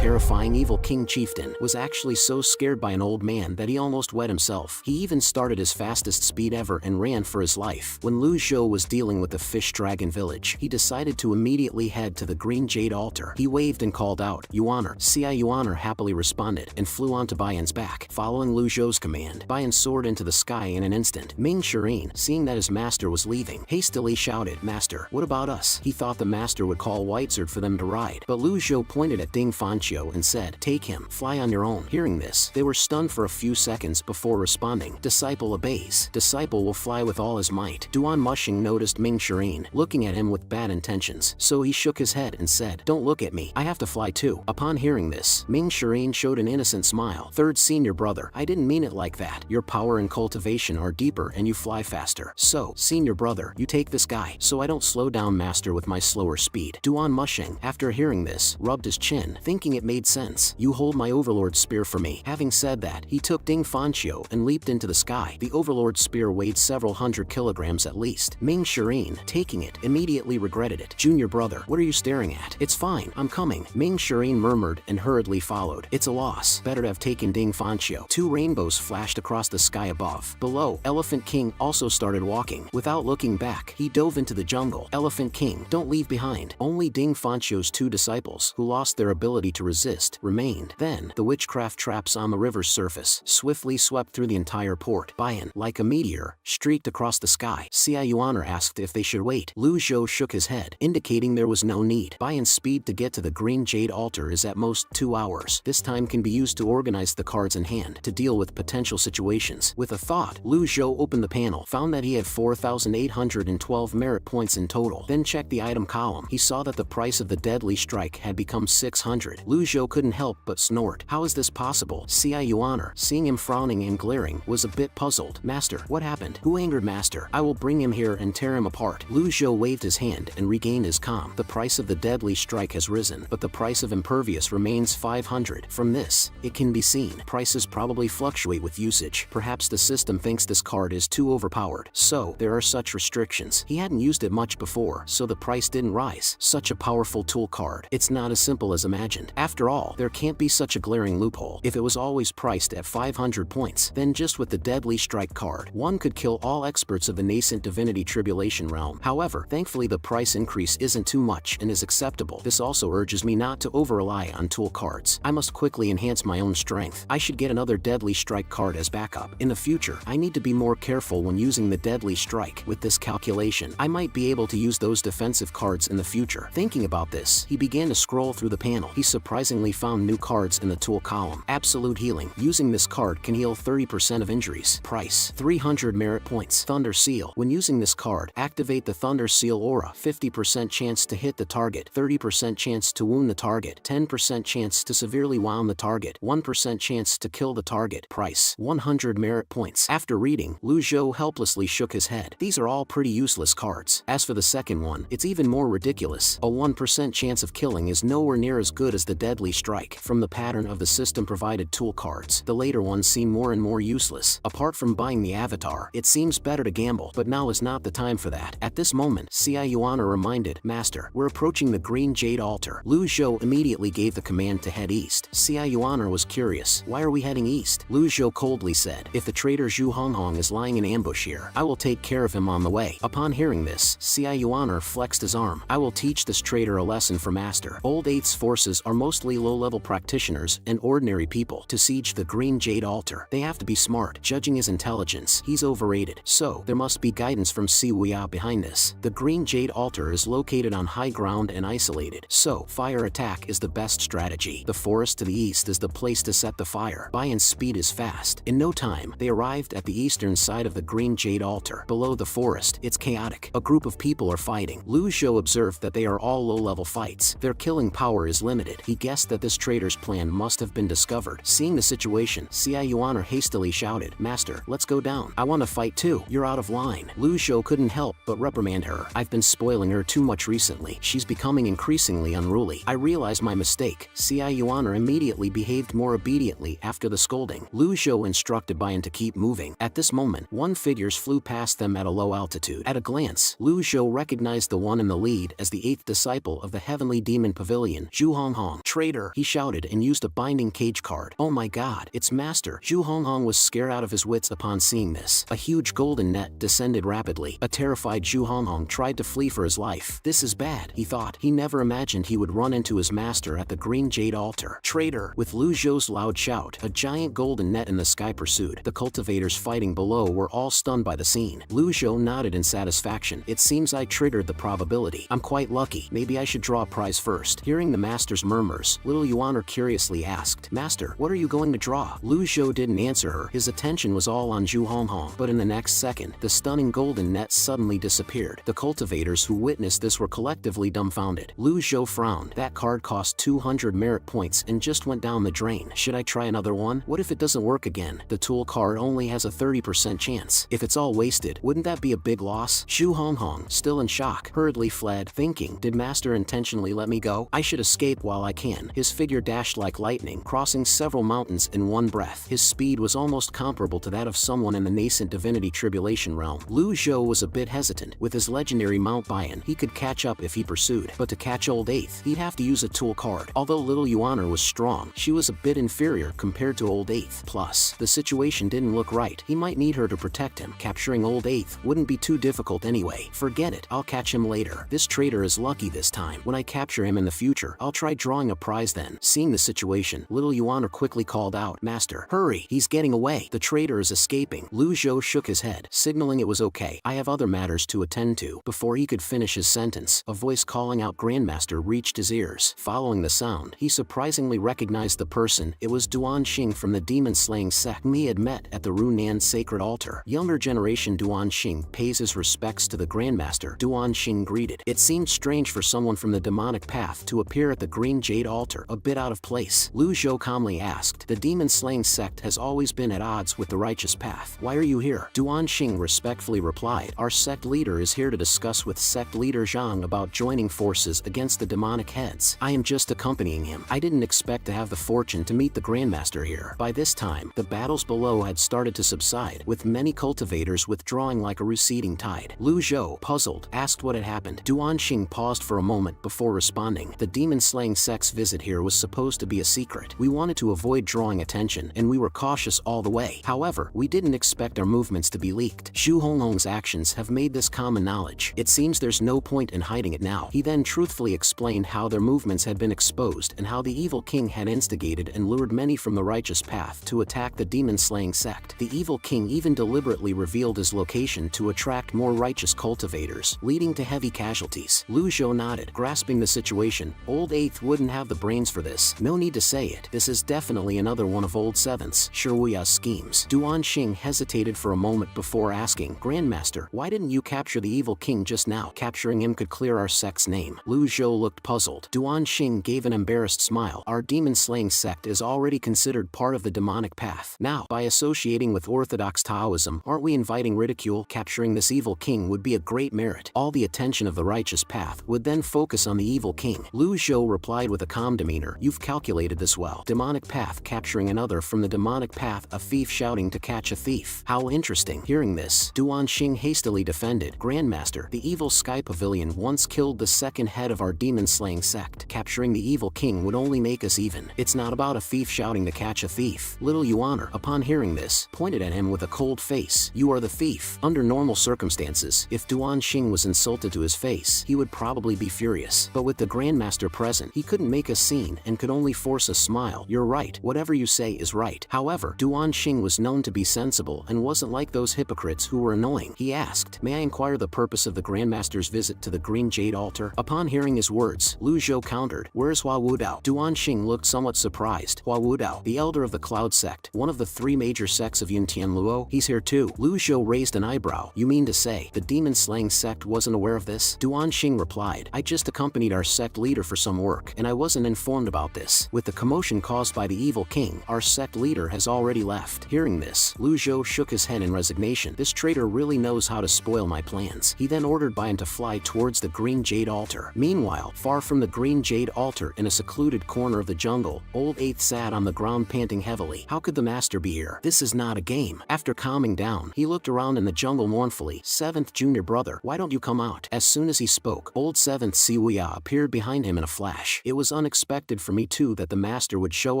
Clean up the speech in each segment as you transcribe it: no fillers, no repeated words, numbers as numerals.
terrifying evil king chieftain, was actually so scared by an old man that he almost wet himself. He even started his fastest speed ever and ran for his life. When Lu Zhou was dealing with the fish dragon village, he decided to immediately head to the green jade altar. He waved and called out, "Yuaner." Yuaner happily responded and flew onto Baiyan's back. Following Lu Zhou's command, Baiyan soared into the sky in an instant. Ming Shirin, seeing that his master was leaving, hastily shouted, "Master, what about us?" He thought the master would call Whitesword for them to ride, but Lu Zhou pointed at Ding Fanqiu and said, "Take him, fly on your own." Hearing this, they were stunned for a few seconds before responding, "Disciple obeys. Disciple will fly with all his might." Duan Mushing noticed Ming Shirin looking at him with bad intentions, so he shook his head and said, "Don't look at me, I have to fly too." Upon hearing this, Ming Shirin showed an innocent smile. "Third senior brother, I didn't mean it like that. Your power and cultivation are deeper and you fly faster. So, senior brother, you take this guy, so I don't slow down master with my slower speed." Duan Mushing, after hearing this, rubbed his chin, thinking it made sense. "You hold my overlord spear for me." Having said that, he took Ding Fanqiu and leaped into the sky. The overlord spear weighed several hundred kilograms at least. Ming Shirin, taking it, immediately regretted it. "Junior brother, what are you staring at? It's fine, I'm coming." Ming Shirin murmured and hurriedly followed. "It's a loss. Better to have taken Ding Fanqiu." Two rainbows flashed across the sky above. Below, Elephant King also started walking. Without looking back, he dove into the jungle. "Elephant King, don't leave behind." Only Ding Fanqiu's two disciples, who lost their ability to resist, remained. Then, the witchcraft traps on the river's surface swiftly swept through the entire port. Baiyan, like a meteor, streaked across the sky. Yuaner asked if they should wait. Lu Zhou shook his head, indicating there was no need. Baiyan's speed to get to the green jade altar is at most 2 hours. This time can be used to organize the cards in hand to deal with potential situations. With a thought, Lu Zhou opened the panel, found that he had 4,812 merit points in total, then checked the item column. He saw that the price of the deadly strike had become 600. Lu Zhou couldn't help but snort. "How is this possible?" Yuaner, seeing him frowning and glaring, was a bit puzzled. "Master, what happened? Who angered Master? I will bring him here and tear him apart." Lu Zhou waved his hand and regained his calm. "The price of the deadly strike has risen, but the price of impervious remains 500. From this, it can be seen prices probably fluctuate with usage. Perhaps the system thinks this card is too overpowered, so there are such restrictions. He hadn't used it much before, so the price didn't rise. Such a powerful tool card. It's not as simple as imagined. After all, there can't be such a glaring loophole. If it was always priced at 500 points, then just with the deadly strike card, one could kill all experts of the nascent divinity tribulation realm. However, thankfully the price increase isn't too much and is acceptable. This also urges me not to over-rely on tool cards. I must quickly enhance my own strength. I should get another deadly strike card as backup. In the future, I need to be more careful when using the deadly strike. With this calculation, I might be able to use those defensive cards in the future. Thinking about this, he began to scroll through the panel. He surprisingly found new cards in the tool column. Absolute healing. Using this card can heal 30% of injuries. Price, 300 merit points. Thunder Seal. When using this card, activate the Thunder Seal aura. 50% chance to hit the target, 30% chance to wound the target, 10% chance to severely wound the target, 1% chance to kill the target. Price, 100 merit points. After reading, Lu Zhou helplessly shook his head. These are all pretty useless cards. As for the second one, it's even more ridiculous. A 1% chance of killing is nowhere near as good as the deadly strike. From the pattern of the system-provided tool cards, the later ones seem more and more useless. Apart from buying the avatar, it seems better to gamble, but now is not the time for that. At this moment, Yuaner reminded, "Master, we're approaching the green jade altar." Lu Zhou immediately gave the command to head east. Yuaner was curious. "Why are we heading east?" Lu Zhou coldly said, "If the traitor Zhu Honghong is lying in ambush here, I will take care of him on the way." Upon hearing this, Yuaner flexed his arm. "I will teach this traitor a lesson for Master." Old Eighth's forces are mostly low-level practitioners and ordinary people. To siege the green jade altar, they have to be smart. Judging his intelligence, he's overrated. So, there must be guidance from Si Wuya behind this. The green jade altar is located on high ground and isolated, so fire attack is the best strategy. The forest to the east is the place to set the fire. Baiyan's speed is fast. In no time, they arrived at the eastern side of the green jade altar. Below the forest, it's chaotic. A group of people are fighting. Lu Zhou observed that they are all low-level fights. Their killing power is limited. He guessed that this traitor's plan must have been discovered. Seeing the situation, Yuaner hastily shouted, "Master, let's go down. I want to fight too. You're out of line." Lu Zhou couldn't help but reprimand her. "I've been spoiling her too much recently. She's becoming increasingly unruly. I realize my mistake." Yuaner immediately behaved more obediently after the scolding. Lu Zhou instructed Baiyan to keep moving. At this moment, one figures flew past them at a low altitude. At a glance, Lu Zhou recognized the one in the lead as the 8th disciple of the Heavenly Demon Pavilion, Zhu Honghong. Traitor, he shouted and used a binding cage card. Oh my god, it's Master. Zhu Honghong was scared out of his wits upon seeing this. A huge golden net descended rapidly. A terrified Zhu Honghong tried to flee for his life. This is bad, he thought. He never imagined he would run into his master at the green jade altar. Traitor, with Lu Zhou's loud shout, a giant golden net in the sky pursued. The cultivators fighting below were all stunned by the scene. Lu Zhou nodded in satisfaction. It seems I triggered the probability. I'm quite lucky. Maybe I should draw a prize first. Hearing the master's murmurs, little Yuaner curiously asked, Master, what are you going to draw? Lu Zhou didn't answer her. His attention was all on Zhu Honghong. But in the next second, the stunning golden net suddenly disappeared. The cultivators who witnessed this were collectively dumbfounded. Lu Zhou frowned. That card cost 200 merit points and just went down the drain. Should I try another one? What if it doesn't work again? The tool card only has a 30% chance. If it's all wasted, wouldn't that be a big loss? Zhu Honghong, still in shock, hurriedly fled, thinking, did Master intentionally let me go? I should escape while I can. His figure dashed like lightning, crossing several mountains in one breath. His speed was almost comparable to that of someone in the nascent divinity tribulation realm. Lu Zhou was a bit hesitant. With his legendary Mount Bian, he could catch up if he pursued, but to catch Old Eighth, he'd have to use a tool card. Although little Yuaner was strong, she was a bit inferior compared to Old Eighth. Plus, the situation didn't look right. He might need her to protect him. Capturing Old Eighth wouldn't be too difficult anyway. Forget it, I'll catch him later. This traitor is lucky this time. When I capture him in the future, I'll try drawing a prize then. Seeing the situation, little Yuaner quickly called out, Master, hurry, he's getting away. The traitor is escaping. Lu Zhou shook his head, signaling it was okay. I have other matters to attend to. Before he could finish his sentence, a voice calling out Grandmaster reached his ears. Following the sound, he surprisingly recognized the person. It was Duan Xing from the demon-slaying sect whom he had met at the Runan sacred altar. Younger generation Duan Xing pays his respects to the Grandmaster. Duan Xing greeted. It seemed strange for someone from the demonic path to appear at the green jade altar, a bit out of place. Lu Zhou calmly asked, the demon-slaying sect has always been at odds with the righteous path. Why are you here? Duan Xing respectfully replied, our sect leader is here to discuss with sect leader Zhang about joining forces against the demonic heads. I am just accompanying him. I didn't expect to have the fortune to meet the Grandmaster here. By this time, the battles below had started to subside, with many cultivators withdrawing like a receding tide. Lu Zhou, puzzled, asked what had happened. Duan Xing paused for a moment before responding. The demon-slaying sect's visit here was supposed to be a secret. We wanted to avoid drawing attention, and we were cautious all the way. However, we didn't expect our movements to be leaked. Zhu Honghong's actions have made this common knowledge. It seems there's no point in hiding it now. He then truthfully explained how their movements had been exposed and how the evil king had instigated and lured many from the righteous path to attack the demon-slaying sect. The evil king even deliberately revealed his location to attract more righteous cultivators, leading to heavy casualties. Lu Zhou nodded, grasping the situation. Old Eighth wouldn't have the brains for this. No need to say it. This is definitely another one of Old Seventh's Shiruya's schemes. Duan Xing hesitated for a moment before asking, Grandmaster, why didn't you capture the evil king just now? Capturing him could clear our sect's name. Lu Zhou looked puzzled. Duan Xing gave an embarrassed smile. Our demon-slaying sect is already considered part of the demonic path. Now, by associating with Orthodox Taoism, aren't we inviting ridicule? Capturing this evil king would be a great merit. All the attention of the righteous path would then focus on the evil king. Lu Zhou replied with a calm demeanor, you've calculated this well. Demonic path capturing another from the demonic path, a thief shouting to catch a thief. How interesting. Hearing this, Duan Xing hastily defended, Grandmaster, the evil sky pavilion once killed the second head of our demon-slaying sect. Capturing the evil king would only make us even. It's not about a thief shouting to catch a thief. Little Yuaner, upon hearing this, pointed at him with a cold face. You are the thief. Under normal circumstances, if Duan Xing was insulted to his face, he would probably be furious. But with the Grandmaster present, he couldn't make a scene and could only force a smile. You're right. Whatever you say is right. However, Duan Xing was known to be sensible and wasn't like those hypocrites who were annoying. He asked, may I inquire the purpose of the Grandmaster's visit to the green jade altar? Upon hearing his words, Lu Zhou countered, where's Hua Wudao? Duan Xing looked somewhat surprised. Hua Wudao, the elder of the Cloud sect, one of the three major sects of Yuntian Luo, he's here too. Lu Zhou raised an eyebrow. You mean to say, the demon-slaying sect wasn't aware of this? Duan Xing replied, I just accompanied our sect leader for some work, and I wasn't informed about this. With the commotion caused by the evil king, our sect leader has already left. Hearing this, Lu Zhou shook his head in resignation. This traitor really knows how to spoil my plans. He then ordered Bian to fly towards the green jade altar. Meanwhile, far from the green jade altar in a secluded corner of the jungle, Old Eighth sat on the ground panting heavily. How could the master be here? This is not a game. After calming down, he looked around in the jungle mournfully. Seventh junior brother, why don't you come out? As soon as he spoke, Old Seventh Siwuya appeared behind him in a flash. It was unexpected for me too that the master would show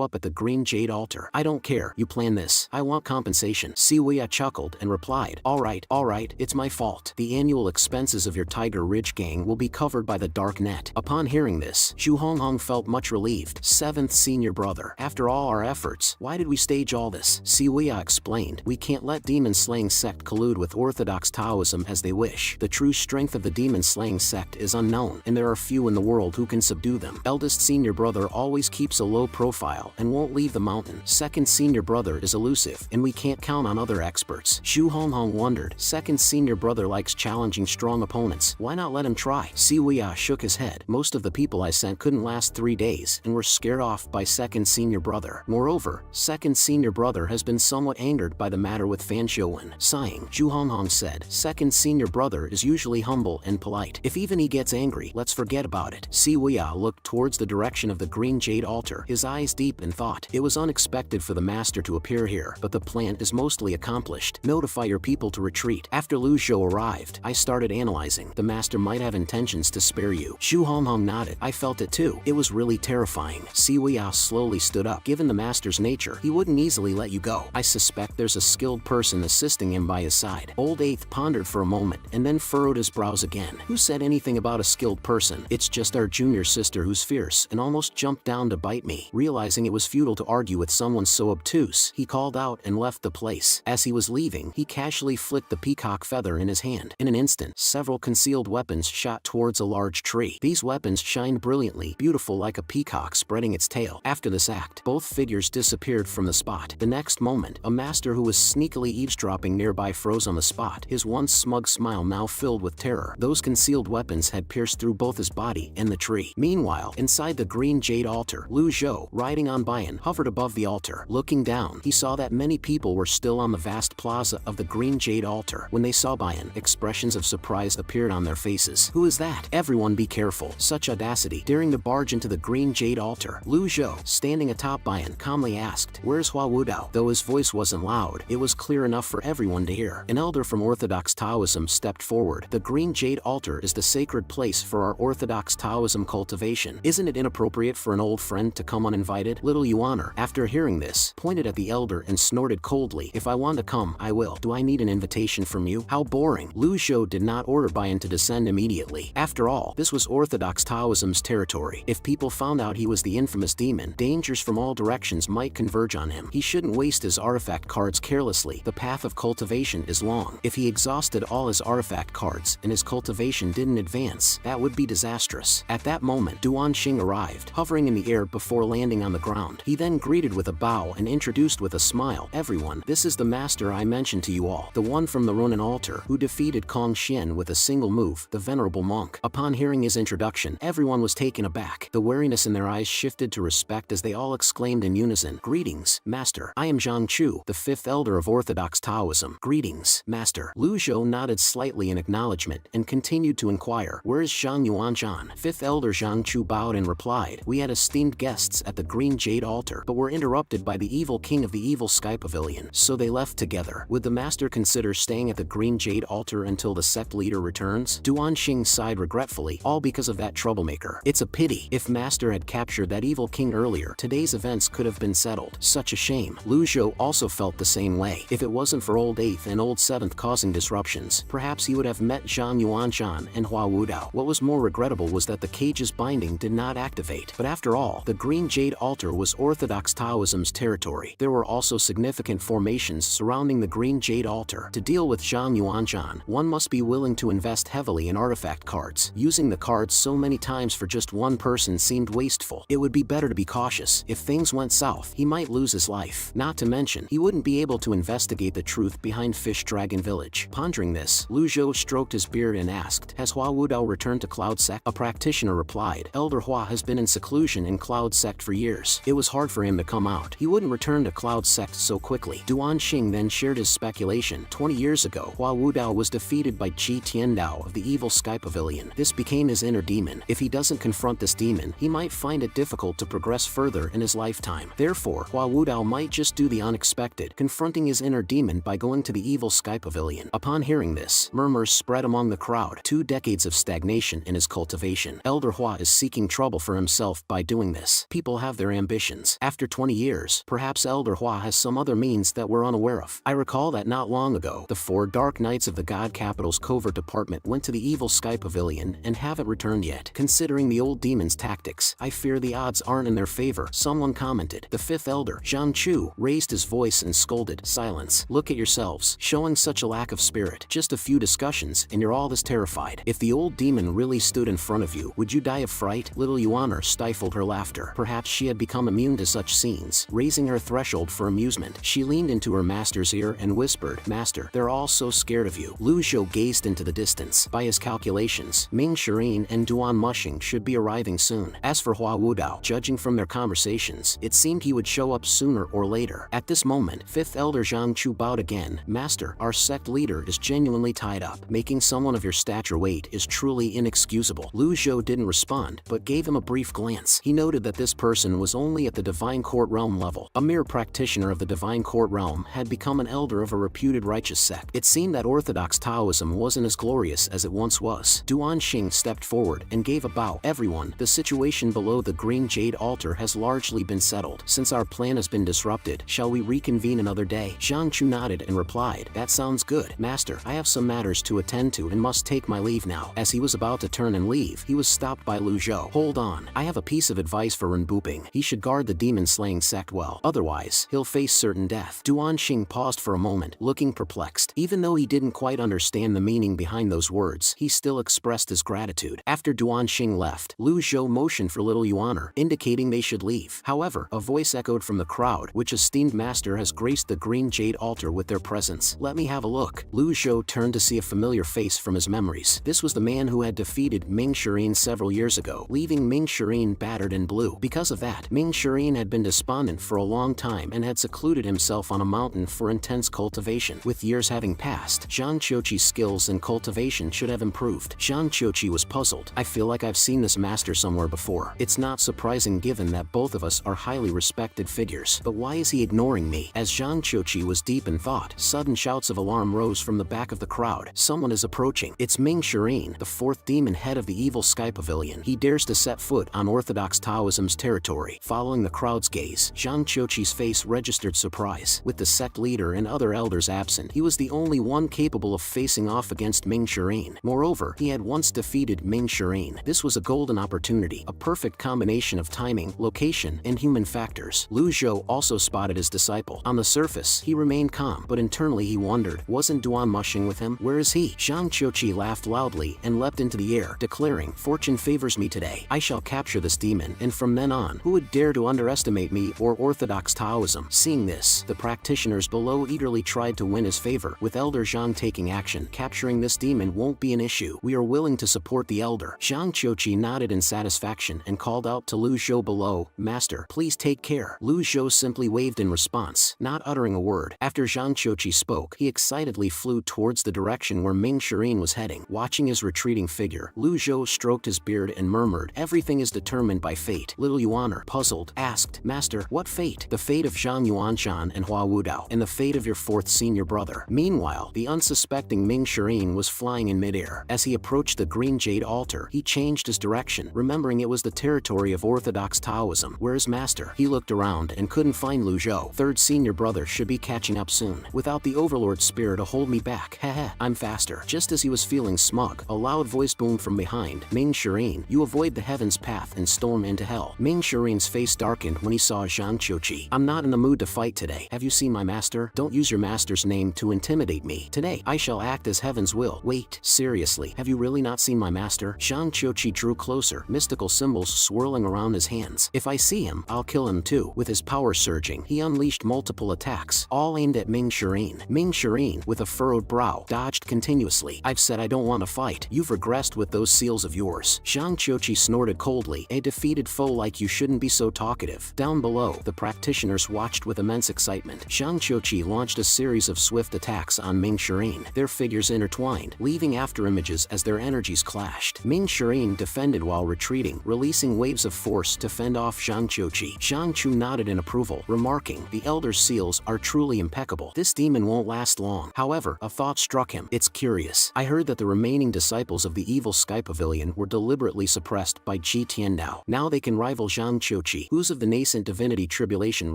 up at the green jade altar. I don't care, you plan this. I want compensation. Siwei chuckled and replied, alright, it's my fault. The annual expenses of your Tiger Ridge gang will be covered by the dark net. Upon hearing this, Zhu Honghong felt much relieved. 7th senior brother. After all our efforts, why did we stage all this? Siwei explained, we can't let demon-slaying sect collude with Orthodox Taoism as they wish. The true strength of the demon-slaying sect is unknown, and there are few in the world who can subdue them. Eldest senior brother always keeps a low profile and won't leave the mountain. 2nd senior brother is elusive, and we can't count on other experts. Zhu Honghong wondered. 2nd senior brother likes challenging strong opponents. Why not let him try? Siwei shook his head. Most of the people I sent couldn't last 3 days and were scared off by 2nd senior brother. Moreover, 2nd senior brother has been somewhat angered by the matter with Fan Xiuwen. Sighing, Zhu Honghong said, 2nd senior brother is usually humble and polite. If even he gets angry, let's forget about it. Siwei looked towards the direction of the green jade altar, his eyes deep in thought. It was unexpected for the master to appear here, but the plan is mostly accomplished. Notify your people to retreat. After Lu Zhou arrived, I started analyzing. The master might have intentions to spare you. Zhu Honghong nodded. I felt it too. It was really terrifying. Siwei slowly stood up. Given the master's nature, he wouldn't easily let you go. I suspect there's a skilled person assisting him by his side. Old 8th pondered for a moment and then furrowed his brows again. Who said anything about a skilled person? It's just our junior sister who's fierce and almost jumped down to bite me. Realizing it was futile to argue with someone so obtuse, he called out and left the place. As he was leaving, he casually flicked the peacock feather in his hand. In an instant, several concealed weapons shot towards a large tree. These weapons shined brilliantly, beautiful like a peacock spreading its tail. After this act, both figures disappeared from the spot. The next moment, a master who was sneakily eavesdropping nearby froze on the spot, his once smug smile now filled with terror. Those concealed weapons had pierced through both his body and the tree. Meanwhile, inside the green jade altar, Lu Zhou, riding on Bian, hovered above the altar. Looking down, he saw that many people were still on the vast plaza of the green jade altar. When they saw Bian, expressions of surprise appeared on their faces. Who is that? Everyone be careful. Such audacity. Daring to barge into the green jade altar, Lu Zhou, standing atop Bian, calmly asked, where's Hua Wudao? Though his voice wasn't loud, it was clear enough for everyone to hear. An elder from Orthodox Taoism stepped forward. The green jade altar is the sacred place for our Orthodox Taoism cultivation. Isn't it inappropriate for an old friend to come uninvited? Little Yuaner, after hearing this, pointed at the elder and snorted coldly, if I want to come, I will. Do I need an invitation from you? How boring. Lu Zhou did not order Bian to descend immediately. After all, this was Orthodox Taoism's territory. If people found out he was the infamous demon, dangers from all directions might converge on him. He shouldn't waste his artifact cards carelessly. The path of cultivation is long. If he exhausted all his artifact cards and his cultivation didn't advance, that would be disastrous. At that moment, Duan Xing arrived, hovering in the air before landing on the ground. He then greeted with a bow and introduced with a smile, everyone, this is the master I mentioned to you all, the one from the Ronin altar, who defeated Kong Xian with a single move, the venerable monk. Upon hearing his introduction, everyone was taken aback. The wariness in their eyes shifted to respect as they all exclaimed in unison, greetings, master. I am Zhang Chu, the 5th elder of Orthodox Taoism. Greetings, master. Lu Zhou nodded slightly in acknowledgement and continued to inquire, where is Zhang Yuanzhan? 5th elder Zhang Chu bowed and replied, we had esteemed guests at the green jade altar, but were interrupted by the evil king of the evil sky pavilion, so they left together. Would the master consider staying at the green jade altar until the sect leader returns? Duan Xing sighed regretfully, all because of that troublemaker. It's a pity. If master had captured that evil king earlier, today's events could have been settled. Such a shame. Lu Zhou also felt the same way. If it wasn't for old 8th and old 7th causing disruptions, perhaps he would have met Zhang Yuanshan and Hua Wudao. What was more regrettable was that the cage's binding did not activate. But after all, the green jade altar was Orthodox Taoism's territory. There were also significant formations surrounding the green jade altar. To deal with Zhang Yuanshan, one must be willing to invest heavily in artifact cards. Using the cards so many times for just one person seemed wasteful. It would be better to be cautious. If things went south, he might lose his life. Not to mention, he wouldn't be able to investigate the truth behind Fish Dragon Village. Pondering this, Lu Zhou stroked his beard and asked, has Hua Wudao returned to Cloud Sect? A practitioner replied, Elder Hua has been in seclusion in Cloud Sect for years. It was hard for him to come out. He wouldn't return to Cloud Sect so quickly. Duan Xing then shared his speculation. 20 years ago, Hua Wudao was defeated by Qi Tiandao of the Evil Sky Pavilion. This became his inner demon. If he doesn't confront this demon, he might find it difficult to progress further in his lifetime. Therefore, Hua Wudao might just do the unexpected, confronting his inner demon by going to the Evil Sky Pavilion. Upon hearing this, murmurs spread among the crowd. 2 decades of stagnation in his cultivation. Elder Hua is seeking trouble for for himself by doing this. People have their ambitions. After 20 years, perhaps Elder Hua has some other means that we're unaware of. I recall that not long ago, the 4 Dark Knights of the God Capital's covert department went to the evil Sky Pavilion and haven't returned yet. Considering the old demon's tactics, I fear the odds aren't in their favor, someone commented. The 5th Elder, Zhang Chu, raised his voice and scolded, "Silence. Look at yourselves, showing such a lack of spirit. Just a few discussions, and you're all this terrified. If the old demon really stood in front of you, would you die of fright?" Little Yuaner stifled her laughter. Perhaps she had become immune to such scenes. Raising her threshold for amusement, she leaned into her master's ear and whispered, "Master, they're all so scared of you." Lu Zhou gazed into the distance. By his calculations, Ming Shirin and Duan Mushing should be arriving soon. As for Hua Wudao, judging from their conversations, it seemed he would show up sooner or later. At this moment, 5th Elder Zhang Chu bowed again. "Master, our sect leader is genuinely tied up. Making someone of your stature wait is truly inexcusable." Lu Zhou didn't respond, but gave him a brief glance. He noted that this person was only at the Divine Court Realm level. A mere practitioner of the Divine Court Realm had become an elder of a reputed righteous sect. It seemed that Orthodox Taoism wasn't as glorious as it once was. Duan Xing stepped forward and gave a bow. "Everyone, the situation below the Green Jade Altar has largely been settled. Since our plan has been disrupted, shall we reconvene another day?" Zhang Chu nodded and replied, "That sounds good. Master, I have some matters to attend to and must take my leave now." As he was about to turn and leave, he was stopped by Lu Zhou. "Hold on. I have a piece of advice for Ren Buping. He should guard the demon-slaying sect well. Otherwise, he'll face certain death." Duan Xing paused for a moment, looking perplexed. Even though he didn't quite understand the meaning behind those words, he still expressed his gratitude. After Duan Xing left, Lu Zhou motioned for little Yuaner, indicating they should leave. However, a voice echoed from the crowd, "Which esteemed master has graced the Green Jade Altar with their presence? Let me have a look." Lu Zhou turned to see a familiar face from his memories. This was the man who had defeated Ming Shirin several years ago, leaving Ming Shirin battered and blue. Because of that, Ming Shirin had been despondent for a long time and had secluded himself on a mountain for intense cultivation. With years having passed, Zhang Qiuqi's skills in cultivation should have improved. Zhang Qiuqi was puzzled. "I feel like I've seen this master somewhere before. It's not surprising given that both of us are highly respected figures. But why is he ignoring me?" As Zhang Qiuqi was deep in thought, sudden shouts of alarm rose from the back of the crowd. "Someone is approaching. It's Ming Shirin, the 4th demon head of the evil Sky Pavilion. He dares to set foot on Orthodox Taoism's territory." Following the crowd's gaze, Zhang Qiuqi's face registered surprise. With the sect leader and other elders absent, he was the only one capable of facing off against Ming Shirin. Moreover, he had once defeated Ming Shirin. This was a golden opportunity, a perfect combination of timing, location, and human factors. Lu Zhou also spotted his disciple. On the surface, he remained calm, but internally he wondered, wasn't Duan Mushing with him? Where is he? Zhang Qiuqi laughed loudly and leapt into the air, declaring, "Fortune favors me today. I shall capture this demon, and from then on, who would dare to underestimate me or Orthodox Taoism?" Seeing this, the practitioners below eagerly tried to win his favor. "With Elder Zhang taking action, capturing this demon won't be an issue. We are willing to support the elder." Zhang Qiuqi nodded in satisfaction and called out to Lu Zhou below, "Master, please take care." Lu Zhou simply waved in response, not uttering a word. After Zhang Qiuqi spoke, he excitedly flew towards the direction where Ming Shirin was heading. Watching his retreating figure, Lu Zhou stroked his beard and murmured, "Everything is determined by fate." Little Yuaner, puzzled, asked, "Master, what fate?" "The fate of Zhang Yuanshan and Hua Wudao, and the fate of your 4th senior brother." Meanwhile, the unsuspecting Ming Shirin was flying in midair. As he approached the Green Jade Altar, he changed his direction, remembering it was the territory of Orthodox Taoism. "Where is Master?" He looked around and couldn't find Lu Zhou. 3rd senior brother should be catching up soon. Without the Overlord spear to hold me back. Heh, I'm faster. Just as he was feeling smug, a loud voice boomed from behind. "Ming Shirin, you avoid the heaven's path and storm into hell." Ming Shirin's face darkened when he saw Zhang Qiuqi. "I'm not in the mood to fight today. Have you seen my master? Don't use your master's name to intimidate me. Today, I shall act as heaven's will." "Wait, seriously, have you really not seen my master?" Zhang Qiuqi drew closer, mystical symbols swirling around his hands. "If I see him, I'll kill him too." With his power surging, he unleashed multiple attacks, all aimed at Ming Shirin. Ming Shirin, with a furrowed brow, dodged continuously. "I've said I don't want to fight. You've regressed with those seals of yours." Zhang Qiuqi snorted coldly. "A defeated foe like you shouldn't be so talkative." Down below, the practitioners watched with immense excitement. Zhang Qiuqi launched a series of swift attacks on Ming Shirin. Their figures intertwined, leaving after images as their energies clashed. Ming Shirin defended while retreating, releasing waves of force to fend off Zhang Qiuqi. Zhang Chu nodded in approval, remarking, "The Elder's seals are truly impeccable. This demon won't last long." However, a thought struck him. "It's curious. I heard that the remaining disciples of the evil Sky Pavilion were deliberately suppressed by Ji Ji Tiandao. Now they can rival Zhang Qiuqi, who's of the nascent divinity tribulation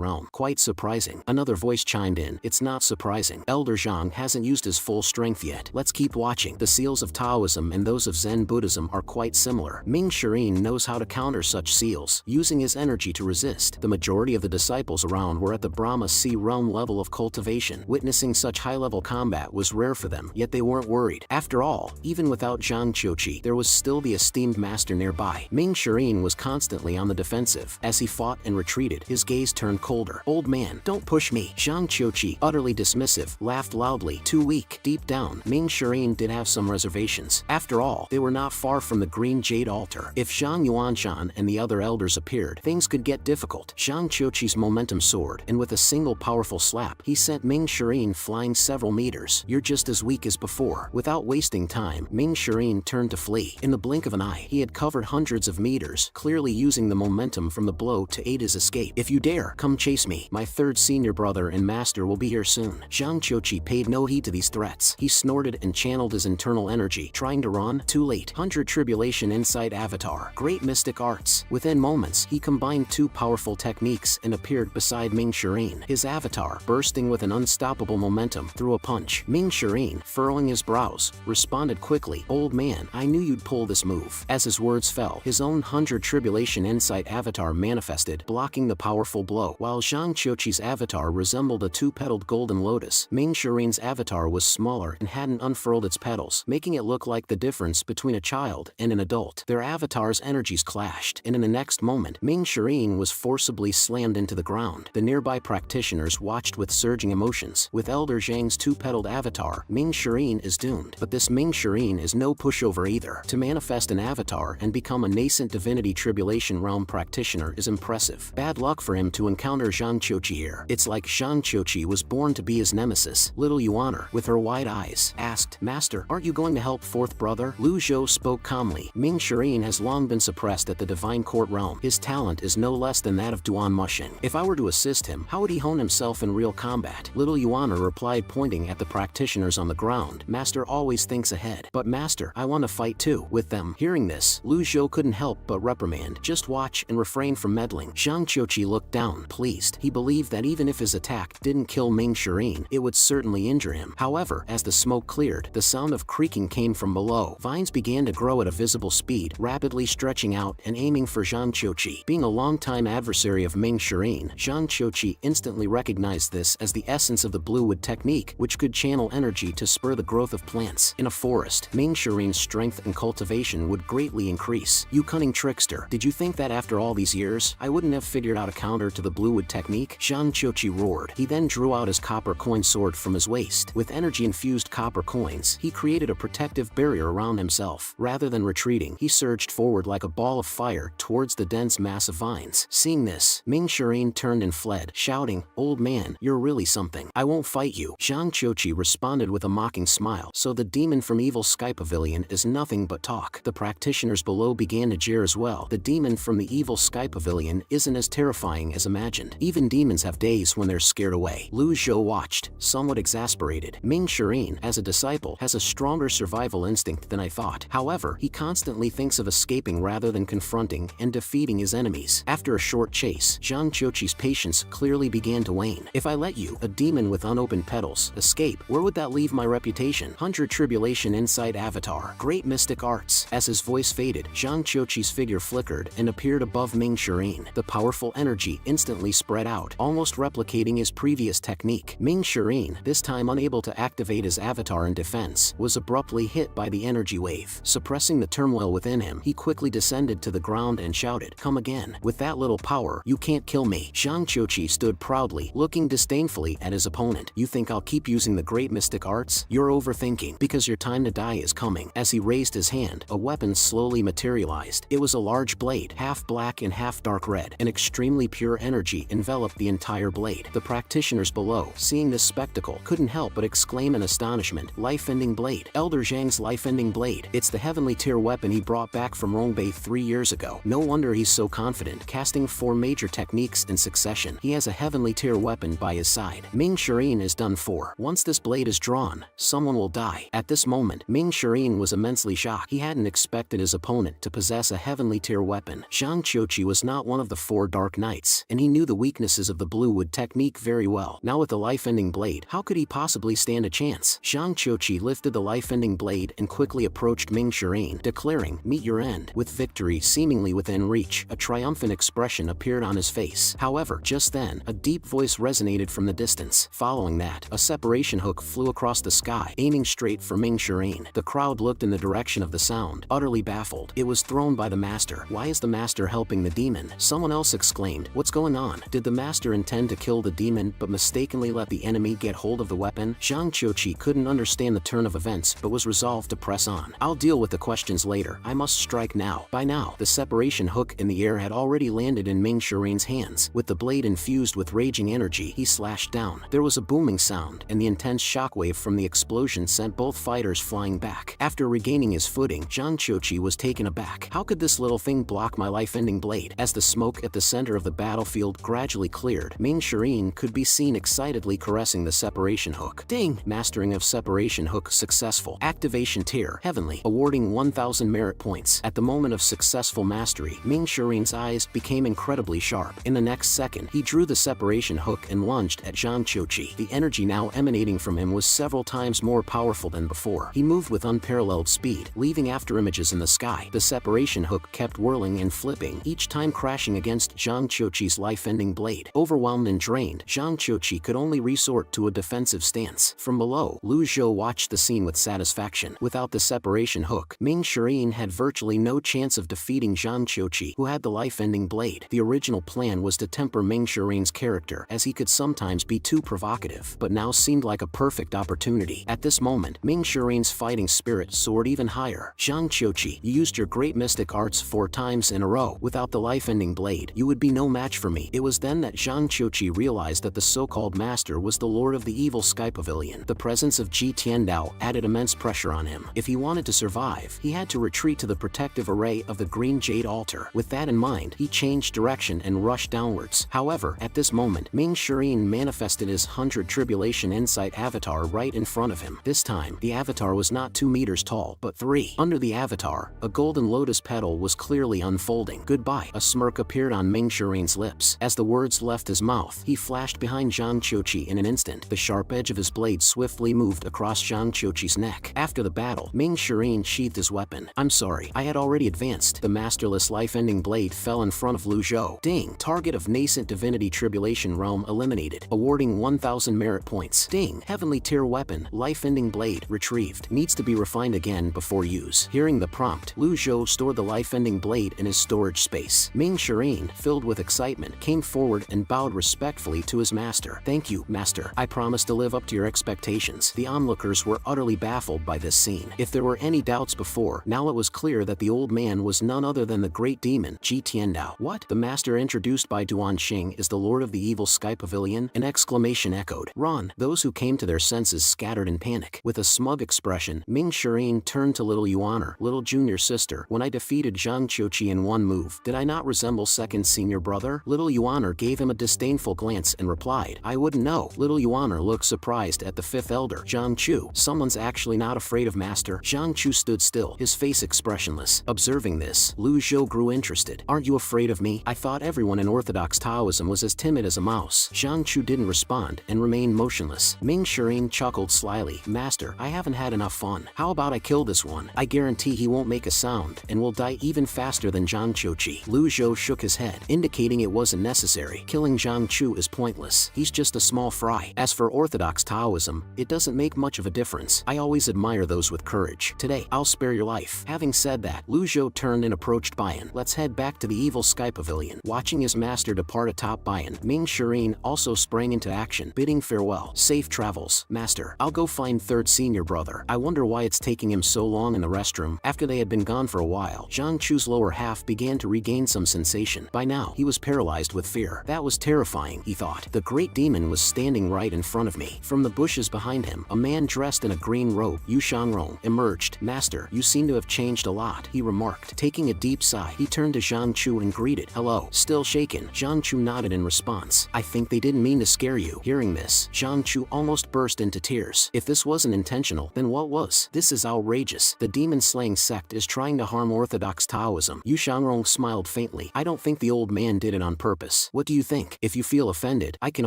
realm. Quite surprising. Another voice chimed in. It's not surprising. Elder Zhang hasn't used his full strength yet. Let's keep watching. The seals of Taoism and those of Zen Buddhism are quite similar. Ming Shirin knows how to counter such seals, using his energy to resist. The majority of the disciples around were at the Brahma Sea realm level of cultivation. Witnessing such high-level combat was rare for them, yet they weren't worried. After all, even without Zhang Qiuqi, there was still the esteemed master nearby. Ming Shirin was constantly on the defensive. As he fought and retreated, his gaze turned colder. "Old man, don't push me." Zhang Qiuqi, utterly dismissive, laughed loudly. Too weak. Deep down, Ming Shirin did have some reservations. After all, they were not far from the green jade altar. If Zhang Yuanshan and the other elders appeared, things could get difficult. Zhang Qiuqi's momentum soared, and with a single powerful slap, he sent Ming Shirin flying several meters. "You're just as weak as before." Without wasting time, Ming Shirin turned to flee. In the blink of an eye, he had covered hundreds of meters, clearly using the momentum from the blow to aid his escape. "If you dare, come chase me. My third senior brother and master will be here soon." Zhang Qiuqi paid no heed to these threats. He snorted and channeled his internal energy, trying to run. Too late. 100 Tribulation Insight Avatar. Great mystic arts. Within moments, he combined two powerful techniques and appeared beside Ming Shirin. His avatar, bursting with an unstoppable momentum, threw a punch. Ming Shirin, furrowing his brows, responded quickly. "Old man, I knew you'd pull this move." As his words fell, his own 100 Tribulation Insight avatar manifested, blocking the powerful blow. While Zhang Qiuqi's avatar resembled a two-petaled golden lotus, Ming Shirin's avatar was smaller and hadn't unfurled its petals, making it look like the difference between a child and an adult. Their avatars' energies clashed, and in the next moment, Ming Shirin was forcibly slammed into the ground. The nearby practitioners watched with surging emotions. With Elder Zhang's two-petaled avatar, Ming Shirin is doomed. But this Ming Shirin is no pushover either. To manifest an avatar and become a nascent divinity tribulation realm practitioner is impressive. Bad luck for him to encounter Zhang Qiuqi here. It's like Zhang Qiuqi was born to be his nemesis. Little Yuaner, with her wide eyes, asked, "Master, aren't you going to help fourth brother?" Lu Zhou spoke calmly. Ming Shirin has long been suppressed at the divine court realm. His talent is no less than that of Duan Mushing. If I were to assist him, how would he hone himself in real combat? Little Yuaner replied, pointing at the practitioners on the ground. "Master always thinks ahead." "But master, I want to fight too with them." Hearing this, Lu Zhou couldn't help but reprimand. "Just watch and refrain from meddling." Zhang Qiuqi looked down, pleased. He believed that even if his attack didn't kill Ming Shirin, it would certainly injure him. However, as the smoke cleared, the sound of creaking came from below. Vines began to grow at a visible speed, rapidly stretching out and aiming for Zhang Qiuqi. Being a longtime adversary of Ming Shirin, Zhang Qiuqi instantly recognized this as the essence of the Bluewood technique, which could channel energy to spur the growth of plants. In a forest, Ming Shirin's strength and cultivation would greatly increase. "You cunning trickster, did you think that after all these years, I wouldn't have figured out a counter to the Bluewood technique?" Zhang Qiuqi roared. He then drew out his copper coin sword from his waist. With energy-infused copper coins, he created a protective barrier around himself. Rather than retreating, he surged forward like a ball of fire towards the dense mass of vines. Seeing this, Ming Shirin turned and fled, shouting, "Old man, you're really something. I won't fight you." Zhang Qiuqi responded with a mocking smile. "So the demon from Evil Sky Pavilion is nothing but talk." The practitioners below began to jeer as well. The demon from the Evil Sky Pavilion isn't as terrifying as imagined. Even demons have days when they're scared away. Lu Zhou watched, somewhat exasperated. Ming Shirin, as a disciple, has a stronger survival instinct than I thought. However, he constantly thinks of escaping rather than confronting and defeating his enemies. After a short chase, Zhang Qiuqi's patience clearly began to wane. "If I let you, a demon with unopened petals, escape, where would that leave my reputation?" 100 Tribulation Insight Avatar. Great mystic arts. As his voice faded, Zhang Qiuqi's figure flickered and appeared above Ming Shirin. The powerful energy instantly spread out, almost replicating his previous technique. Ming Shirin, this time unable to activate his avatar in defense, was abruptly hit by the energy wave. Suppressing the turmoil within him, he quickly descended to the ground and shouted, "Come again. With that little power, you can't kill me." Zhang Qiuqi stood proudly, looking disdainfully at his opponent. "You think I'll keep using the great mystic arts? You're overthinking, because your time to die is coming." As he raised his hand, a weapon slowly materialized. It was a large blade, half black and half dark red. An extremely pure energy enveloped the entire blade. The practitioners below, seeing this spectacle, couldn't help but exclaim in astonishment, "Life-ending blade. Elder Zhang's life-ending blade. It's the heavenly tier weapon he brought back from Rongbei 3 years ago. No wonder he's so confident, casting 4 major techniques in succession. He has a heavenly tier weapon by his side." Ming Shirin is done for. Once this blade is drawn, someone will die. At this moment, Ming Shirin was immensely shocked. He hadn't expected his opponent to possess possess a heavenly tier weapon. Zhang Qiuqi was not one of the 4 Dark Knights, and he knew the weaknesses of the Blue Wood technique very well. Now with the life-ending blade, how could he possibly stand a chance? Zhang Qiuqi lifted the life-ending blade and quickly approached Ming Shirin, declaring, "Meet your end." With victory seemingly within reach, a triumphant expression appeared on his face. However, just then, a deep voice resonated from the distance. Following that, a separation hook flew across the sky, aiming straight for Ming Shirin. The crowd looked in the direction of the sound, utterly baffled. It was thrown by the master. Why is the master helping the demon? Someone else exclaimed, "What's going on? Did the master intend to kill the demon but mistakenly let the enemy get hold of the weapon?" Zhang Qiuqi couldn't understand the turn of events but was resolved to press on. "I'll deal with the questions later. I must strike now." By now, the separation hook in the air had already landed in Ming Shirin's hands. With the blade infused with raging energy, he slashed down. There was a booming sound, and the intense shockwave from the explosion sent both fighters flying back. After regaining his footing, Zhang Qiuqi was taken aback. How could this little thing block my life-ending blade? As the smoke at the center of the battlefield gradually cleared, Ming Shirin could be seen excitedly caressing the separation hook. Ding! Mastering of separation hook successful. Activation tier, heavenly, awarding 1000 merit points. At the moment of successful mastery, Ming Shirin's eyes became incredibly sharp. In the next second, he drew the separation hook and lunged at Zhang Qiuqi. The energy now emanating from him was several times more powerful than before. He moved with unparalleled speed, leaving after images in the sky. The separation hook kept whirling and flipping, each time crashing against Zhang Qiuqi's life-ending blade. Overwhelmed and drained, Zhang Qiuqi could only resort to a defensive stance. From below, Lu Zhou watched the scene with satisfaction. Without the separation hook, Ming Shirin had virtually no chance of defeating Zhang Qiuqi, who had the life-ending blade. The original plan was to temper Ming Shirin's character, as he could sometimes be too provocative, but now seemed like a perfect opportunity. At this moment, Ming Shirin's fighting spirit soared even higher. "Zhang Qiuqi, you used your great mystic arts 4 times in a row. Without the life-ending blade, you would be no match for me." It was then that Zhang Qiuqi realized that the so-called master was the lord of the evil Sky Pavilion. The presence of Ji Tiandao added immense pressure on him. If he wanted to survive, he had to retreat to the protective array of the Green Jade Altar. With that in mind, he changed direction and rushed downwards. However, at this moment, Ming Shirin manifested his 100 Tribulation Insight avatar right in front of him. This time, the avatar was not 2 meters tall, but 3. Under the avatar, a golden lotus petal was clearly unfolding. "Goodbye." A smirk appeared on Ming Shirin's lips. As the words left his mouth, he flashed behind Zhang Qiuqi in an instant. The sharp edge of his blade swiftly moved across Zhang Qiuqi's neck. After the battle, Ming Shirin sheathed his weapon. "I'm sorry, I had already advanced." The masterless life-ending blade fell in front of Lu Zhou. Ding! Target of Nascent Divinity Tribulation Realm eliminated, awarding 1000 merit points. Ding! Heavenly tier weapon, life-ending blade, retrieved. Needs to be refined again before use. Hearing the prompt, Lu Zhou stored the life-ending blade in his storage space. Ming Shirin, filled with excitement, came forward and bowed respectfully to his master. "Thank you, master. I promise to live up to your expectations." The onlookers were utterly baffled by this scene. If there were any doubts before, now it was clear that the old man was none other than the great demon, Ji Tiandao. "What? The master introduced by Duan Xing is the lord of the evil Sky Pavilion?" An exclamation echoed. "Run!" Those who came to their senses scattered in panic. With a smug expression, Ming Shirin turned to little Yuaner, "Little junior sister, when I defeated Zhang Qiuqi in one move, did I not resemble second senior brother?" Little Yuaner gave him a disdainful glance and replied, "I wouldn't know." Little Yuaner looked surprised at the 5th elder, Zhang Chu. "Someone's actually not afraid of master." Zhang Chu stood still, his face expressionless. Observing this, Lu Zhou grew interested. "Aren't you afraid of me? I thought everyone in Orthodox Taoism was as timid as a mouse." Zhang Chu didn't respond and remained motionless. Ming Shirin chuckled slyly. "Master, I haven't had enough fun. How about I kill this one? I guarantee he won't make a sound and will die even faster than Zhang Qiuqi." Lu Zhou shook his head, indicating it wasn't necessary. Killing Zhang Chu is pointless. He's just a small fry. As for Orthodox Taoism, it doesn't make much of a difference. I always admire those with courage. Today, I'll spare your life. Having said that, Lu Zhou turned and approached Bayan. "Let's head back to the evil Sky Pavilion." Watching his master depart atop Bayan, Ming Shirin also sprang into action, bidding farewell. "Safe travels, master. I'll go find 3rd senior brother. I wonder why it's taking him so long in the restroom." After they had been gone for a while, Zhang Chu's lower half began to regain some sensation. By now, he was paralyzed with fear. That was terrifying, he thought. The great demon was standing right in front of me. From the bushes behind him, a man dressed in a green robe, Yu Shangrong, emerged. "Master, you seem to have changed a lot," he remarked. Taking a deep sigh, he turned to Zhang Chu and greeted. "Hello." Still shaken, Zhang Chu nodded in response. "I think they didn't mean to scare you." Hearing this, Zhang Chu almost burst into tears. If this wasn't intentional, then what was? This is outrageous. The demon-slaying sect is trying to harm Orthodox Orthodox Taoism. Yu Shangrong smiled faintly. I don't think the old man did it on purpose. What do you think? If you feel offended, I can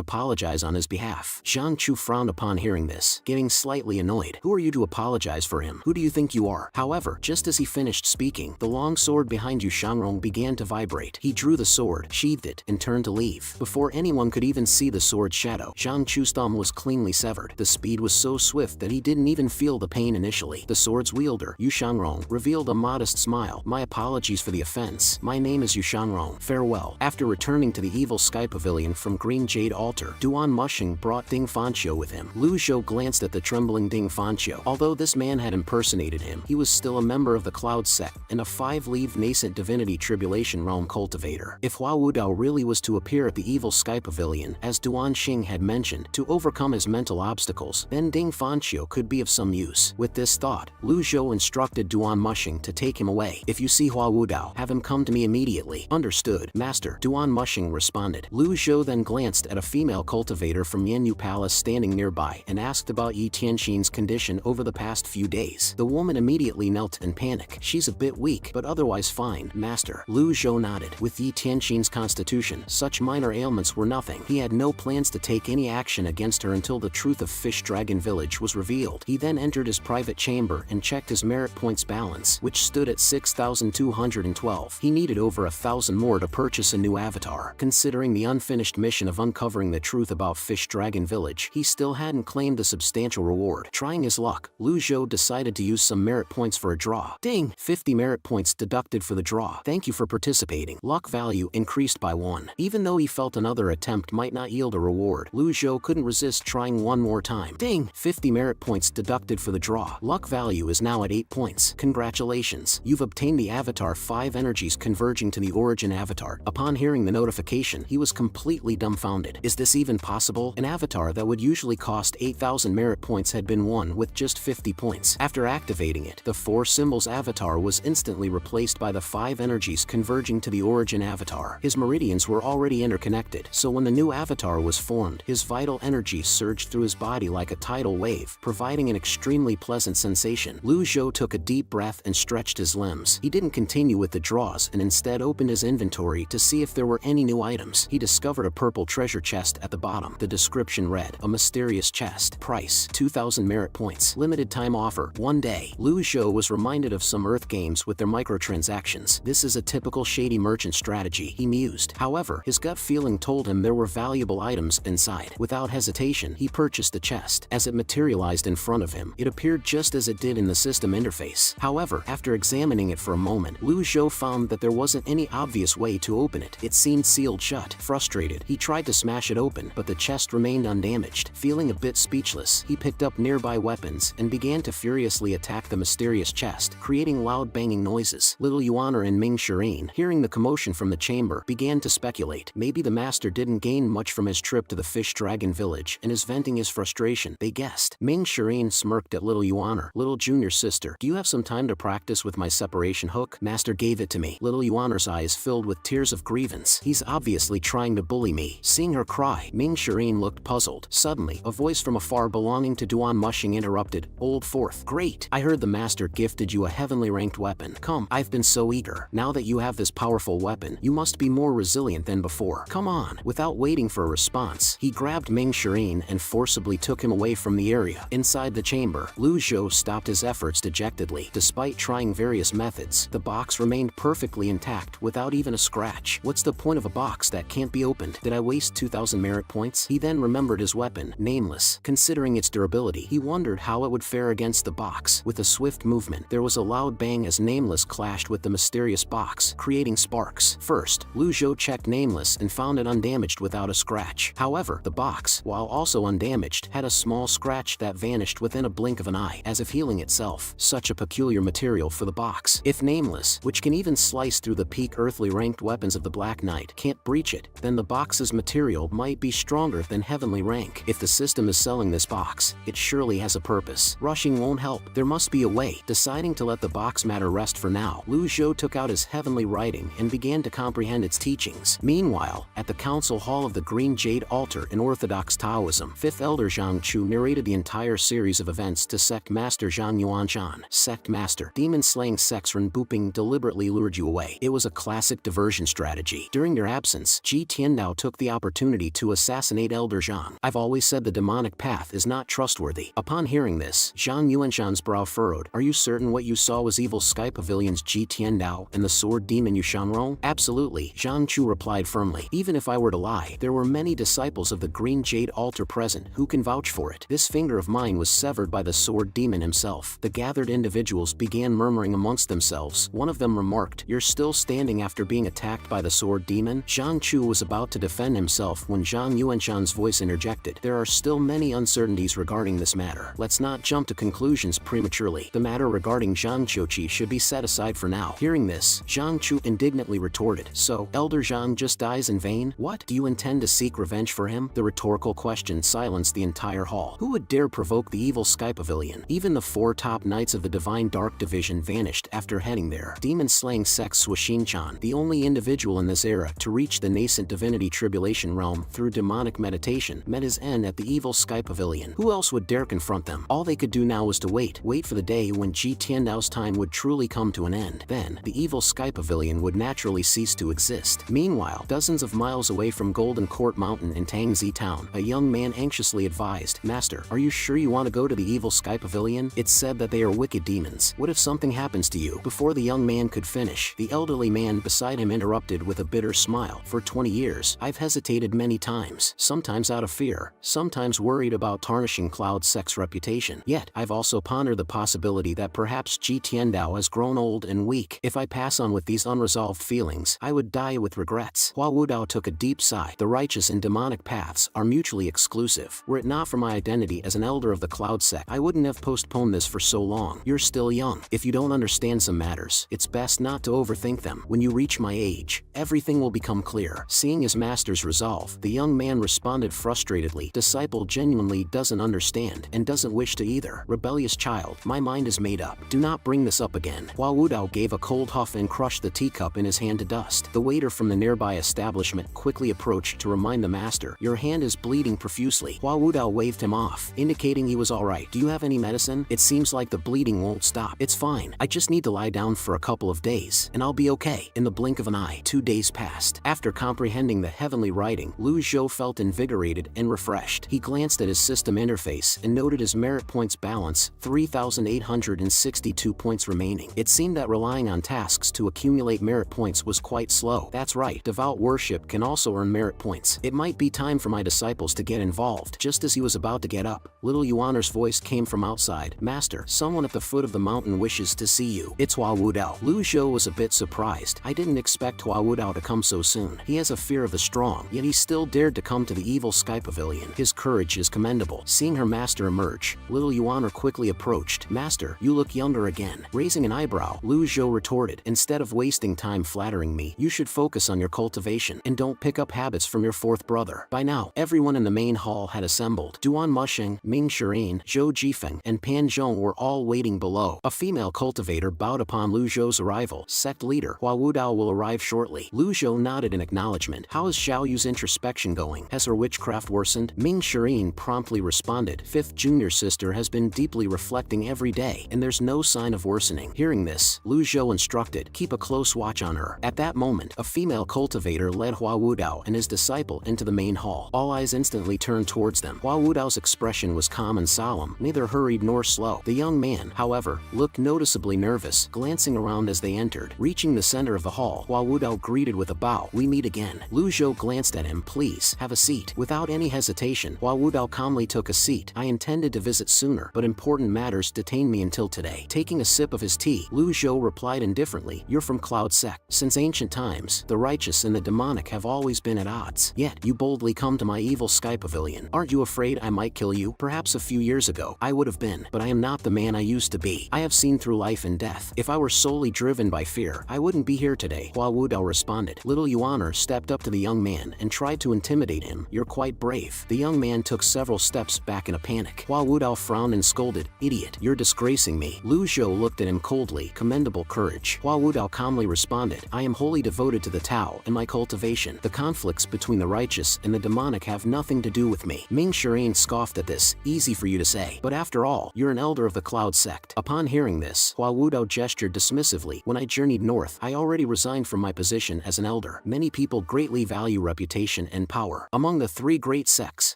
apologize on his behalf. Zhang Chu frowned upon hearing this, getting slightly annoyed. Who are you to apologize for him? Who do you think you are? However, just as he finished speaking, the long sword behind Yu Shangrong began to vibrate. He drew the sword, sheathed it, and turned to leave. Before anyone could even see the sword's shadow, Zhang Chu's thumb was cleanly severed. The speed was so swift that he didn't even feel the pain initially. The sword's wielder, Yu Shangrong, revealed a modest smile. My apologies for the offense. My name is Yu Shangrong. Farewell. After returning to the Evil Sky Pavilion from Green Jade Altar, Duan Mushing brought Ding Fanqiu with him. Lu Zhou glanced at the trembling Ding Fanqiu. Although this man had impersonated him, he was still a member of the Cloud Sect and a 5-leaf nascent divinity tribulation realm cultivator. If Hua Wudao really was to appear at the Evil Sky Pavilion, as Duan Xing had mentioned, to overcome his mental obstacles, then Ding Fanqiu could be of some use. With this thought, Lu Zhou instructed Duan Mushing to take him away. If you see Hua Wudao, have him come to me immediately. Understood, Master, Duan Mushing responded. Lu Zhou then glanced at a female cultivator from Yanyu Palace standing nearby and asked about Yi Tianxin's condition over the past few days. The woman immediately knelt in panic. She's a bit weak, but otherwise fine, Master. Lu Zhou nodded. With Yi Tianxin's constitution, such minor ailments were nothing. He had no plans to take any action against her until the truth of Fish Dragon Village was revealed. He then entered his private chamber and checked his merit points balance, which stood at 6,212. He needed over 1,000 more to purchase a new avatar. Considering the unfinished mission of uncovering the truth about Fish Dragon Village, he still hadn't claimed a substantial reward. Trying his luck, Lu Zhou decided to use some merit points for a draw. Ding! 50 merit points deducted for the draw. Thank you for participating. Luck value increased by 1. Even though he felt another attempt might not yield a reward, Lu Zhou couldn't resist trying one more time. Ding! 50 merit points deducted for the draw. Luck value is now at 8 points. Congratulations! You've obtained the avatar 5 energies converging to the origin avatar. Upon hearing the notification, he was completely dumbfounded. Is this even possible? An avatar that would usually cost 8,000 merit points had been won with just 50 points. After activating it, the 4 symbols avatar was instantly replaced by the 5 energies converging to the origin avatar. His meridians were already interconnected, so when the new avatar was formed, his vital energy surged through his body like a tidal wave, providing an extremely pleasant sensation. Lu Zhou took a deep breath and stretched his limbs. He didn't continue with the draws and instead opened his inventory to see if there were any new items. He discovered a purple treasure chest at the bottom. The description read, a mysterious chest. Price, 2,000 merit points. Limited time offer, 1 day. Lu Zhou was reminded of some Earth games with their microtransactions. This is a typical shady merchant strategy, he mused. However, his gut feeling told him there were valuable items inside. Without hesitation, he purchased the chest. As it materialized in front of him, it appeared just as it did in the system interface. However, after examining it for a moment, Lu Zhou found that there wasn't any obvious way to open it. It seemed sealed shut. Frustrated, he tried to smash it open, but the chest remained undamaged. Feeling a bit speechless, he picked up nearby weapons and began to furiously attack the mysterious chest, creating loud banging noises. Little Yuaner and Ming Shireen, hearing the commotion from the chamber, began to speculate. Maybe the master didn't gain much from his trip to the Fish Dragon Village and is venting his frustration, they guessed. Ming Shireen smirked at Little Yuaner. Little junior sister, do you have some time to practice with my separation hook? Master gave it to me. Little Yuaner's eyes filled with tears of grievance. He's obviously trying to bully me. Seeing her cry, Ming Shireen looked puzzled. Suddenly, a voice from afar belonging to Duan Mushing interrupted. Old Fourth. Great! I heard the master gifted you a heavenly ranked weapon. Come, I've been so eager. Now that you have this powerful weapon, you must be more resilient than before. Come on. Without waiting for a response, he grabbed Ming Shireen and forcibly took him away from the area. Inside the chamber, Lu Zhou stopped his efforts dejectedly. Despite trying various methods, the box remained perfectly intact without even a scratch. What's the point of a box that can't be opened? Did I waste 2,000 merit points? He then remembered his weapon, Nameless. Considering its durability, he wondered how it would fare against the box. With a swift movement, there was a loud bang as Nameless clashed with the mysterious box, creating sparks. First, Lu Zhou checked Nameless and found it undamaged without a scratch. However, the box, while also undamaged, had a small scratch that vanished within a blink of an eye, as if healing itself. Such a peculiar material for the box. If Nameless, which can even slice through the peak earthly ranked weapons of the Black Knight, can't breach it, then the box's material might be stronger than heavenly rank. If the system is selling this box, it surely has a purpose. Rushing won't help. There must be a way. Deciding to let the box matter rest for now, Lu Zhou took out his heavenly writing and began to comprehend its teachings. Meanwhile, at the council hall of the Green Jade Altar in Orthodox Taoism, 5th Elder Zhang Chu narrated the entire series of events to Sect Master Zhang Yuanshan. Sect Master, demon-slaying sects patron booping deliberately lured you away. It was a classic diversion strategy. During your absence, Ji Tiandao took the opportunity to assassinate Elder Zhang. I've always said the demonic path is not trustworthy. Upon hearing this, Zhang Yuanshan's brow furrowed. Are you certain what you saw was Evil Sky Pavilion's Ji Tiandao and the sword demon Yushanrong? Absolutely, Zhang Chu replied firmly. Even if I were to lie, there were many disciples of the Green Jade altar present who can vouch for it. This finger of mine was severed by the sword demon himself. The gathered individuals began murmuring amongst themselves. One of them remarked, "You're still standing after being attacked by the sword demon?" Zhang Chu was about to defend himself when Zhang Yuanshan's voice interjected. There are still many uncertainties regarding this matter. Let's not jump to conclusions prematurely. The matter regarding Zhang Qiuqi should be set aside for now. Hearing this, Zhang Chu indignantly retorted, "So, Elder Zhang just dies in vain? What? Do you intend to seek revenge for him?" The rhetorical question silenced the entire hall. Who would dare provoke the Evil Sky Pavilion? Even the 4 top knights of the Divine Dark Division vanished after heading there. Demon-slaying Sex Suishin-chan, the only individual in this era to reach the nascent divinity tribulation realm through demonic meditation, met his end at the Evil Sky Pavilion. Who else would dare confront them? All they could do now was to wait for the day when Ji Tiandao's time would truly come to an end. Then, the Evil Sky Pavilion would naturally cease to exist. Meanwhile, dozens of miles away from Golden Court Mountain in Tangzi Town, a young man anxiously advised, "Master, are you sure you want to go to the Evil Sky Pavilion? It's said that they are wicked demons. What if something happens to you?" Before the young man could finish, the elderly man beside him interrupted with a bitter smile. "For 20 years, I've hesitated many times, sometimes out of fear, sometimes worried about tarnishing Cloud Sec's reputation. Yet, I've also pondered the possibility that perhaps Ji Tiandao has grown old and weak. If I pass on with these unresolved feelings, I would die with regrets." Hua Wudao took a deep sigh. The righteous and demonic paths are mutually exclusive. Were it not for my identity as an elder of the Cloud Sect, I wouldn't have postponed this for so long. You're still young. If you don't understand some matters, it's best not to overthink them. When you reach my age, everything will become clear. Seeing his master's resolve, the young man responded frustratedly, "Disciple genuinely doesn't understand, and doesn't wish to either. Rebellious child, my mind is made up. Do not bring this up again." Hua Wudao gave a cold huff and crushed the teacup in his hand to dust. The waiter from the nearby establishment quickly approached to remind the master, "Your hand is bleeding profusely." Hua Wudao waved him off, indicating he was alright. "Do you have any medicine? It seems like the bleeding won't stop." "It's fine. I just need to lie down for a couple of days, and I'll be okay." In the blink of an eye, 2 days passed. After comprehending the heavenly writing, Lu Zhou felt invigorated and refreshed. He glanced at his system interface and noted his merit points balance, 3,862 points remaining. It seemed that relying on tasks to accumulate merit points was quite slow. That's right, devout worship can also earn merit points. It might be time for my disciples to get involved. Just as he was about to get up, little Yuaner's voice came from outside. "Master, someone at the foot of the mountain wishes to see you." "It's Hua Wudao." Lu Zhou was a bit surprised. I didn't expect Hua Wudao to come so soon. He has a fear of the strong, yet he still dared to come to the Evil Sky Pavilion. His courage is commendable. Seeing her master emerge, little Yuaner quickly approached. "Master, you look younger again." Raising an eyebrow, Lu Zhou retorted, "Instead of wasting time flattering me, you should focus on your cultivation, and don't pick up habits from your 4th brother." By now, everyone in the main hall had assembled. Duan Musheng, Ming Shirin, Zhou Jifeng, and Pan Zhong were all waiting below. A female cultivator bowed upon Lu Zhou's arrival. "Sect leader, Hua Wudao will arrive shortly." Lu Zhou nodded in acknowledgement. "How is Xiao Yu's introspection going? Has her witchcraft worsened?" Ming Shirin promptly responded, "5th junior sister has been deeply reflecting every day, and there's no sign of worsening." Hearing this, Lu Zhou instructed, "Keep a close watch on her." At that moment, a female cultivator led Hua Wudao and his disciple into the main hall. All eyes instantly turned towards them. Hua Wudao's expression was calm and solemn, neither hurried nor slow. The young man, however, looked noticeably nervous, glancing around as they entered. Reaching the center of the hall, Hua Wudao greeted with a bow. "We meet again." Lu Zhou glanced at him. "Please, have a seat." Without any hesitation, Hua Wudao calmly took a seat. "I intended to visit sooner, but important matters detained me until today." Taking a sip of his tea, Lu Zhou replied indifferently, "You're from Cloud Sect. Since ancient times, the righteous and the demonic have always been at odds. Yet, you boldly come to my Evil Sky Pavilion. Aren't you afraid I might kill you? Perhaps a few years ago, I would have been, but I am not the man I used to be. I have seen through life and death. If I were solely driven by fear, I wouldn't be here today." Hua Wudao responded. Little Yuaner stepped up to the young man and tried to intimidate him. "You're quite brave." The young man took several steps back in a panic. Hua Wudao frowned and scolded, "Idiot, you're disgracing me." Lu Zhou looked at him coldly. "Commendable courage." Hua Wudao calmly responded, "I am wholly devoted to the Tao and my cultivation. The conflicts between the righteous and the demonic have nothing to do with me." Ming Shirin scoffed at this. "Easy for you to say. But after all, you're an elder of the Cloud Sect." Upon hearing this, Hua Wudao gestured gestured dismissively. When I journeyed north, I already resigned from my position as an elder. Many people greatly value reputation and power. Among the three great sects,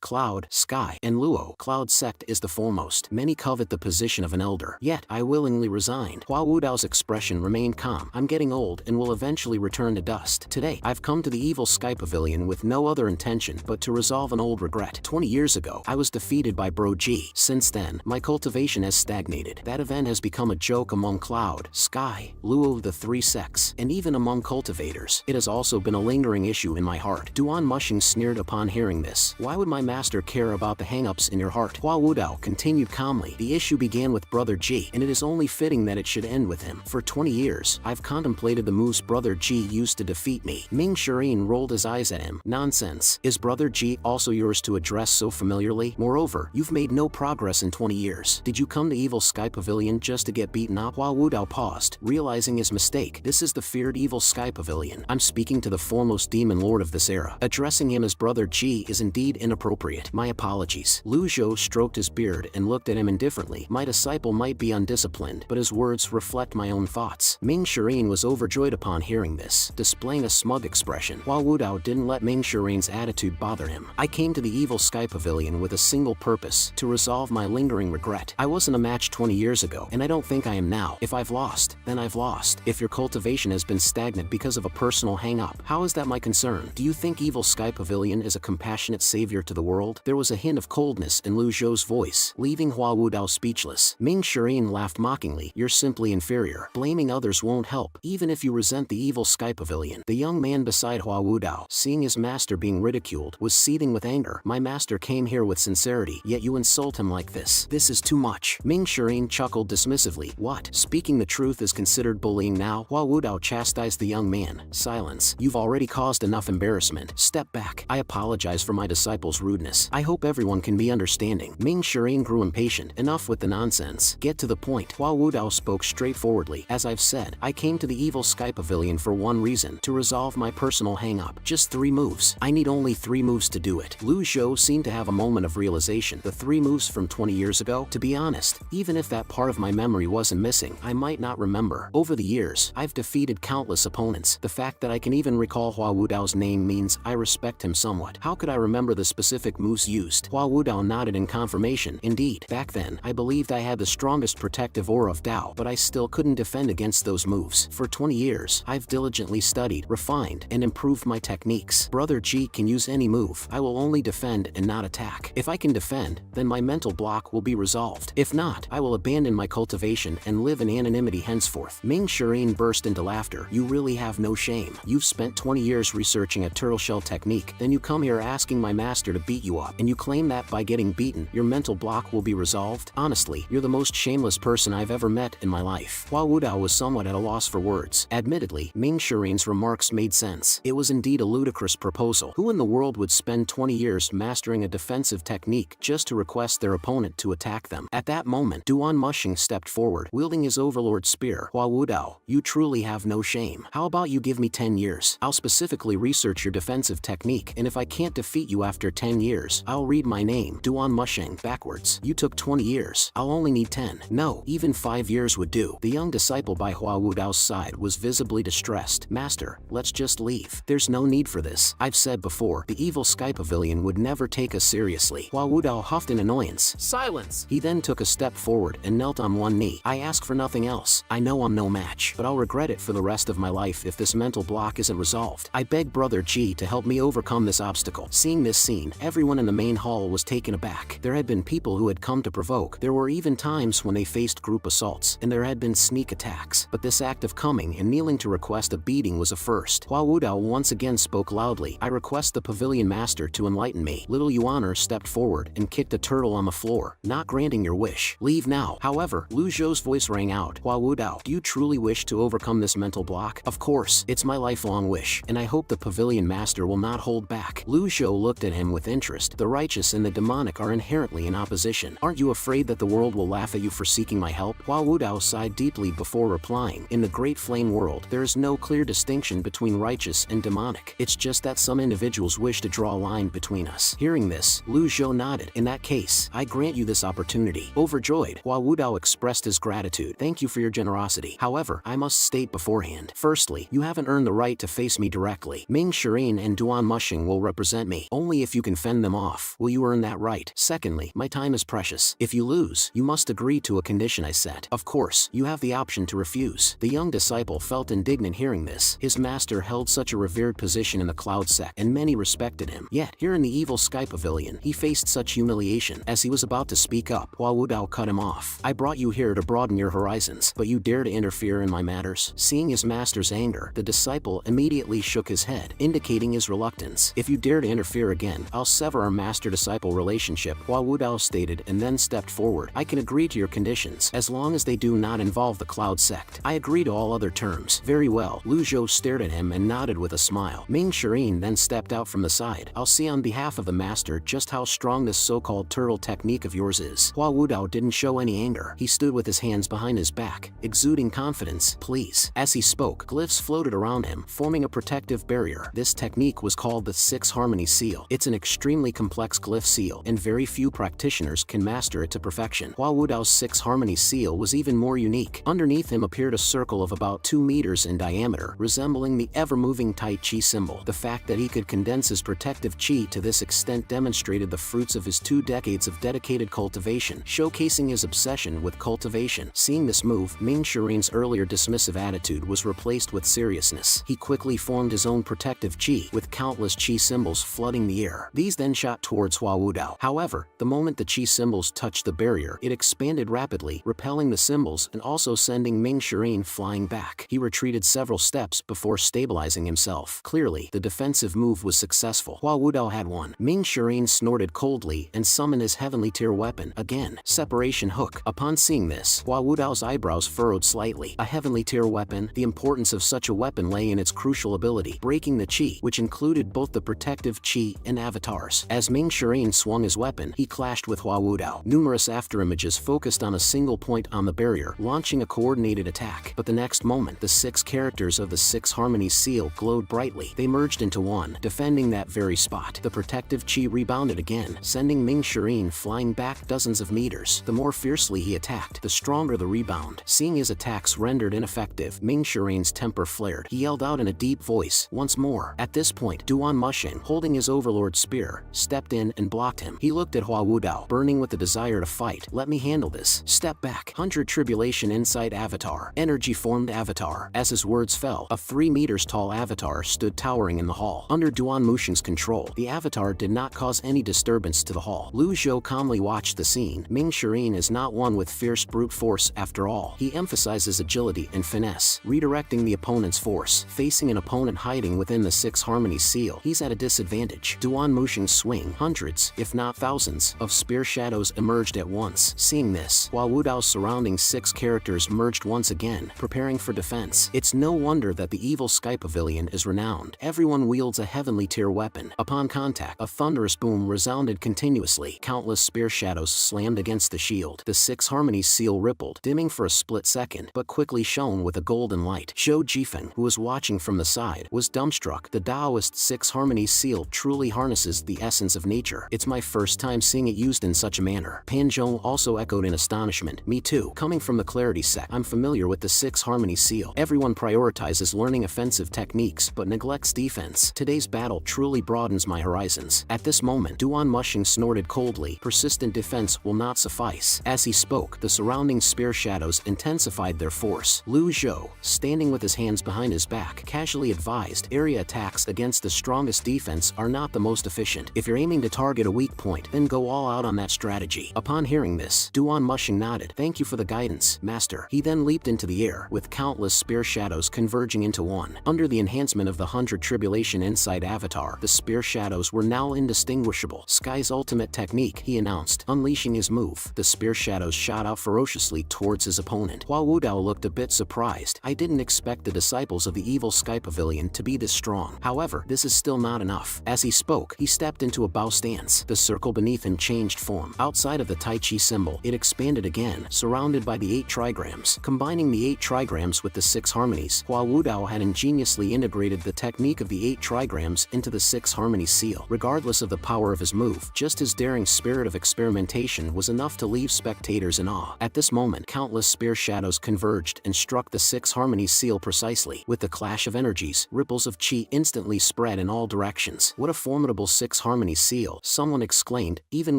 Cloud, Sky, and Luo, Cloud sect is the foremost. Many covet the position of an elder. Yet, I willingly resigned. Hua Wudao's expression remained calm. I'm getting old and will eventually return to dust. Today, I've come to the Evil Sky Pavilion with no other intention but to resolve an old regret. 20 years ago, I was defeated by Bro G. Since then, my cultivation has stagnated. That event has become a joke among Cloud, Sky, Luo, the three sects, and even among cultivators. It has also been a lingering issue in my heart. Duan Mushing sneered upon hearing this. Why would my master care about the hang-ups in your heart? Hua Wudao continued calmly. The issue began with Brother G, and it is only fitting that it should end with him. For 20 years, I've contemplated the moves Brother G used to defeat me. Ming Shirin rolled his eyes at him. Nonsense. Is Brother G also yours to address so familiarly? Moreover, you've made no progress in 20 years. Did you come to Evil Sky Pavilion just to get beaten up? Hua Wudao paused, realizing his mistake. This is the feared Evil Sky Pavilion. I'm speaking to the foremost demon lord of this era. Addressing him as Brother G is indeed inappropriate. My apologies. Lu Zhou stroked his beard and looked at him indifferently. My disciple might be undisciplined, but his words reflect my own thoughts. Ming Shirin was overjoyed upon hearing this, displaying a smug expression. Hua Wudao didn't let Ming Shirin's attitude bother him. I came to the Evil Sky Pavilion with a single purpose, to resolve my lingering regret. I wasn't a match 20 years ago, and I don't think I am now. If I've lost, then I've lost. If your cultivation has been stagnant because of a personal hang-up, how is that my concern? Do you think Evil Sky Pavilion is a compassionate savior to the world? There was a hint of coldness in Lu Zhou's voice, leaving Hua Wudao speechless. Ming Shirin laughed mockingly. You're simply inferior. Blaming others won't help, even if you resent the Evil Sky Pavilion. The young man beside Hua Wudao, seeing his master being ridiculed, was seething with anger. My master came here with sincerity, yet you insult him like this. This is too much. Ming Shirin chuckled dismissively. What? Speaking the truth is considered bullying now? Hua Wudao chastised the young man. Silence. You've already caused enough embarrassment. Step back. I apologize for my disciple's rudeness. I hope everyone can be understanding. Ming Shirin grew impatient. Enough with the nonsense. Get to the point. Hua Wudao spoke straightforwardly. As I've said, I came to the Evil Sky Pavilion for one reason, to resolve my personal hang-up. Just 3 moves. I need only 3 moves to do it. Lu Zhou seemed to have a moment of realization. The 3 moves from 20 years ago? To be honest, even if that part of my memory wasn't missing, I might not remember. Over the years, I've defeated countless opponents. The fact that I can even recall Hua Wudao's name means I respect him somewhat. How could I remember the specific moves used? Hua Wudao nodded in confirmation. Indeed, back then, I believed I had the strongest protective aura of Dao, but I still couldn't defend against those moves. For 20 years, I've diligently studied, refined, and improved my techniques. Brother G can use any move. I will only defend and not attack. If I can defend, then my mental block will be resolved. If not, I will abandon my cultivation and live in anonymity henceforth. Ming Shirin burst into laughter. You really have no shame. You've spent 20 years researching a turtle shell technique, then you come here asking my master to beat you up, and you claim that by getting beaten, your mental block will be resolved? Honestly, you're the most shameless person I've ever met in my life. Hua Wudao was somewhat at a loss for words. Admittedly, Ming Shirin's remarks made sense. It was indeed a ludicrous proposal. Who in the world would spend 20 years mastering a defensive technique just to request their opponent to attack them? At that moment, Duan Mushing stepped forward, wielding his overlord spear. Hua Wudao, you truly have no shame. How about you give me 10 years? I'll specifically research your defensive technique, and if I can't defeat you after 10 years, I'll read my name. Duan Mushing, backwards. You took 20 years. I'll only need 10. No, even 5 years would do. The young disciple by Hua Wudao's side was visibly distressed. Master, let's just leave. There's no need for this. I've said before, the Evil Sky Pavilion would never take us seriously. Hua Wudao huffed in annoyance. Silence! He then took a step forward and knelt on one knee. I ask for nothing else. I know I'm no match, but I'll regret it for the rest of my life if this mental block isn't resolved. I beg Brother G to help me overcome this obstacle. Seeing this scene, everyone in the main hall was taken aback. There had been people who had come to provoke. There were even times when they faced group assaults, and there had been sneak attacks. But this act of coming and kneeling to request a beating was a first. Hua Wudao once again spoke loudly. I request the pavilion master to enlighten me. Little Yuaner stepped forward and kicked a turtle on the floor, not granting your wish. Leave now. However, Lu Zhou's voice rang out. Hua Wudao, do you truly wish to overcome this mental block? Of course, it's my lifelong wish, and I hope the pavilion master will not hold back. Lu Zhou looked at him with interest. The righteous and the demonic are inherently in opposition. Aren't you afraid that the world will laugh at you for seeking my help? Hua Wudao sighed deeply before replying. In the Great Flame world, there is no clear distinction between righteous and demonic. It's just that some individuals wish to draw a line between us. Hearing this, Lu Zhou nodded. In that case, I grant you this opportunity. Overjoyed, Hua Wudao expressed his gratitude. Thank you for your generosity. However, I must state beforehand. Firstly, you haven't earned the right to face me directly. Ming Shirin and Duan Mushing will represent me. Only if you can fend them off will you earn that right. Secondly, my time is precious. If you lose, you must agree to a condition I set. Of course, you have the option to refuse. The young disciple felt indignant hearing this. His master held such a revered position in the Cloud sect, and many respected him. Yet, here in the Evil Sky Pavilion, he faced such humiliation. As he was about to speak up, Hua Wudao cut him off. I brought you here to broaden your horizons, but you dare to interfere in my matters. Seeing his master's anger, the disciple immediately shook his head, indicating his reluctance. If you dare to interfere again, I'll sever our master-disciple relationship, Hua Wudao stated, and then stepped forward. I can agree to your conditions, as long as they do not involve the Cloud sect. I agree to all other terms. Very well. Lu Zhou stared at him and nodded with a smile. Ming Shirin then stepped out from the side. I'll see on behalf of the master just how strong this so-called turtle technique of yours is. Hua Wudao didn't show any anger. He stood with his hands behind his back, exuding confidence. Please. As he spoke, glyphs floated around him, forming a protective barrier. This technique was called the Six Harmony Seal. It's an extremely complex glyph seal, and very few practitioners can master it to perfection. Hua Wudao's Six Harmony Seal was even more unique. Underneath him appeared a circle of about 2 meters in diameter, resembling the ever-moving Tai Chi symbol. The fact that he could condense his protective chi to this extent demonstrated the fruits of his 2 decades of dedicated cultivation, showcasing his obsession with cultivation. Seeing this move, Ming Shirin's earlier dismissive attitude was replaced with seriousness. He quickly formed his own protective chi, with countless chi symbols flooding the air. These then shot towards Hua Wudao. However, the moment the chi symbols touched the barrier, it expanded rapidly, repelling the symbols and also sending Ming Shirin flying back. He retreated several steps before stabilizing himself. Clearly, the defensive move was successful. Hua Wudao had won. Ming Shirin snorted coldly and summoned his heavenly tier weapon. Again, Separation Hook. Upon seeing this, Hua Wudao's eyebrows furrowed slightly. A heavenly tier weapon? The importance of such a weapon lay in its crucial ability, breaking the chi, which included both the protective chi and avatars. As Ming Shirin swung his weapon, he clashed with Hua Wudao. Numerous afterimages focused on a single point on the barrier, launching a coordinated attack. But the next moment, the 6 characters of the Six Harmony Seal glowed brightly. They merged into one, defending that very spot. The protective chi rebounded again, sending Ming Shirin flying back dozens of meters. The more fiercely he attacked, the stronger the rebound. Seeing his attacks rendered ineffective, Ming Shirin's temper flared. He yelled out in a deep voice, once more. At this point, Duan Mushing, holding his overlord spear, stepped in and blocked him. He looked at Hua Wudao, burning with the desire to fight. Let me handle this. Step back. 100 Tribulation Insight Avatar. Energy formed avatar. As his words fell, a 3 meters tall avatar stood towering in the hall. Under Duan Mushing's control, the avatar did not cause any disturbance to the hall. Lu Zhou calmly watched the scene. Ming Shirin is not one with fierce brute force after all. He emphasizes agility and finesse, redirecting the opponent's force. Facing an opponent hiding within the Six Harmony Seal, he's at a disadvantage. Duan Mushing's swing, hundreds, if not thousands, of spear shadows emerged at once. Seeing this, Hua Wudao's surrounding 6 characters merged once again, preparing for defense. It's no wonder that the Evil Sky Pavilion is renowned. Everyone wields a heavenly tier weapon. Upon contact, a thunderous boom resounded continuously. Countless spear shadows slammed against the shield. The Six Harmony Seal rippled, dimming for a split second, but quickly shone with a golden light. Zhou Jifeng, who was watching from the side, was dumbstruck. The Taoist Six Harmony Seal truly harnesses the essence of nature. It's my first time seeing it used in such a manner. Pan Zhong also echoed in astonishment. Me too. Coming from the Clarity sect, I'm familiar with the Six Harmony Seal. Everyone prioritizes learning offensive techniques but neglects defense. Today's battle truly broadens my horizons. At this moment, Duan Mushing snorted coldly. Persistent defense will not suffice. As he spoke, the surrounding spear shadows intensified their force. Lu Zhou, standing with his hands behind his back, casually advised, area attacks against the strongest defense are not the most efficient. If you're aiming to target a weak point, then go all out on that strategy. Upon hearing this, Duan Mushing nodded. Thank you for the guidance, master. He then leaped into the air, with countless spear shadows converging into one. Under the enhancement of the 100 Tribulation Insight Avatar, the spear shadows were now indistinguishable. Sky's ultimate technique, he announced, unleashing his move. The spear shadows shot out ferociously towards his opponent. Hua Wudao looked a bit surprised. I didn't expect the disciples of the Evil Sky Pavilion to be this strong. However, this is still not enough. As he spoke, he stepped into a bow stance. The circle beneath him changed form. Outside of the Tai Chi symbol, it expanded again, surrounded by the 8 trigrams. Combining the 8 trigrams with the 6 harmonies, Hua Wudao had ingeniously integrated the technique of the 8 trigrams into the 6 harmony seal. Regardless of the power of his move, just his daring spirit of experimentation was enough to leave spectators in awe. At this moment, countless spear shadows converged and struck the six harmony seal precisely. With the clash of energies, ripples of chi instantly spread in all directions. What a formidable six harmony seal, someone exclaimed. Even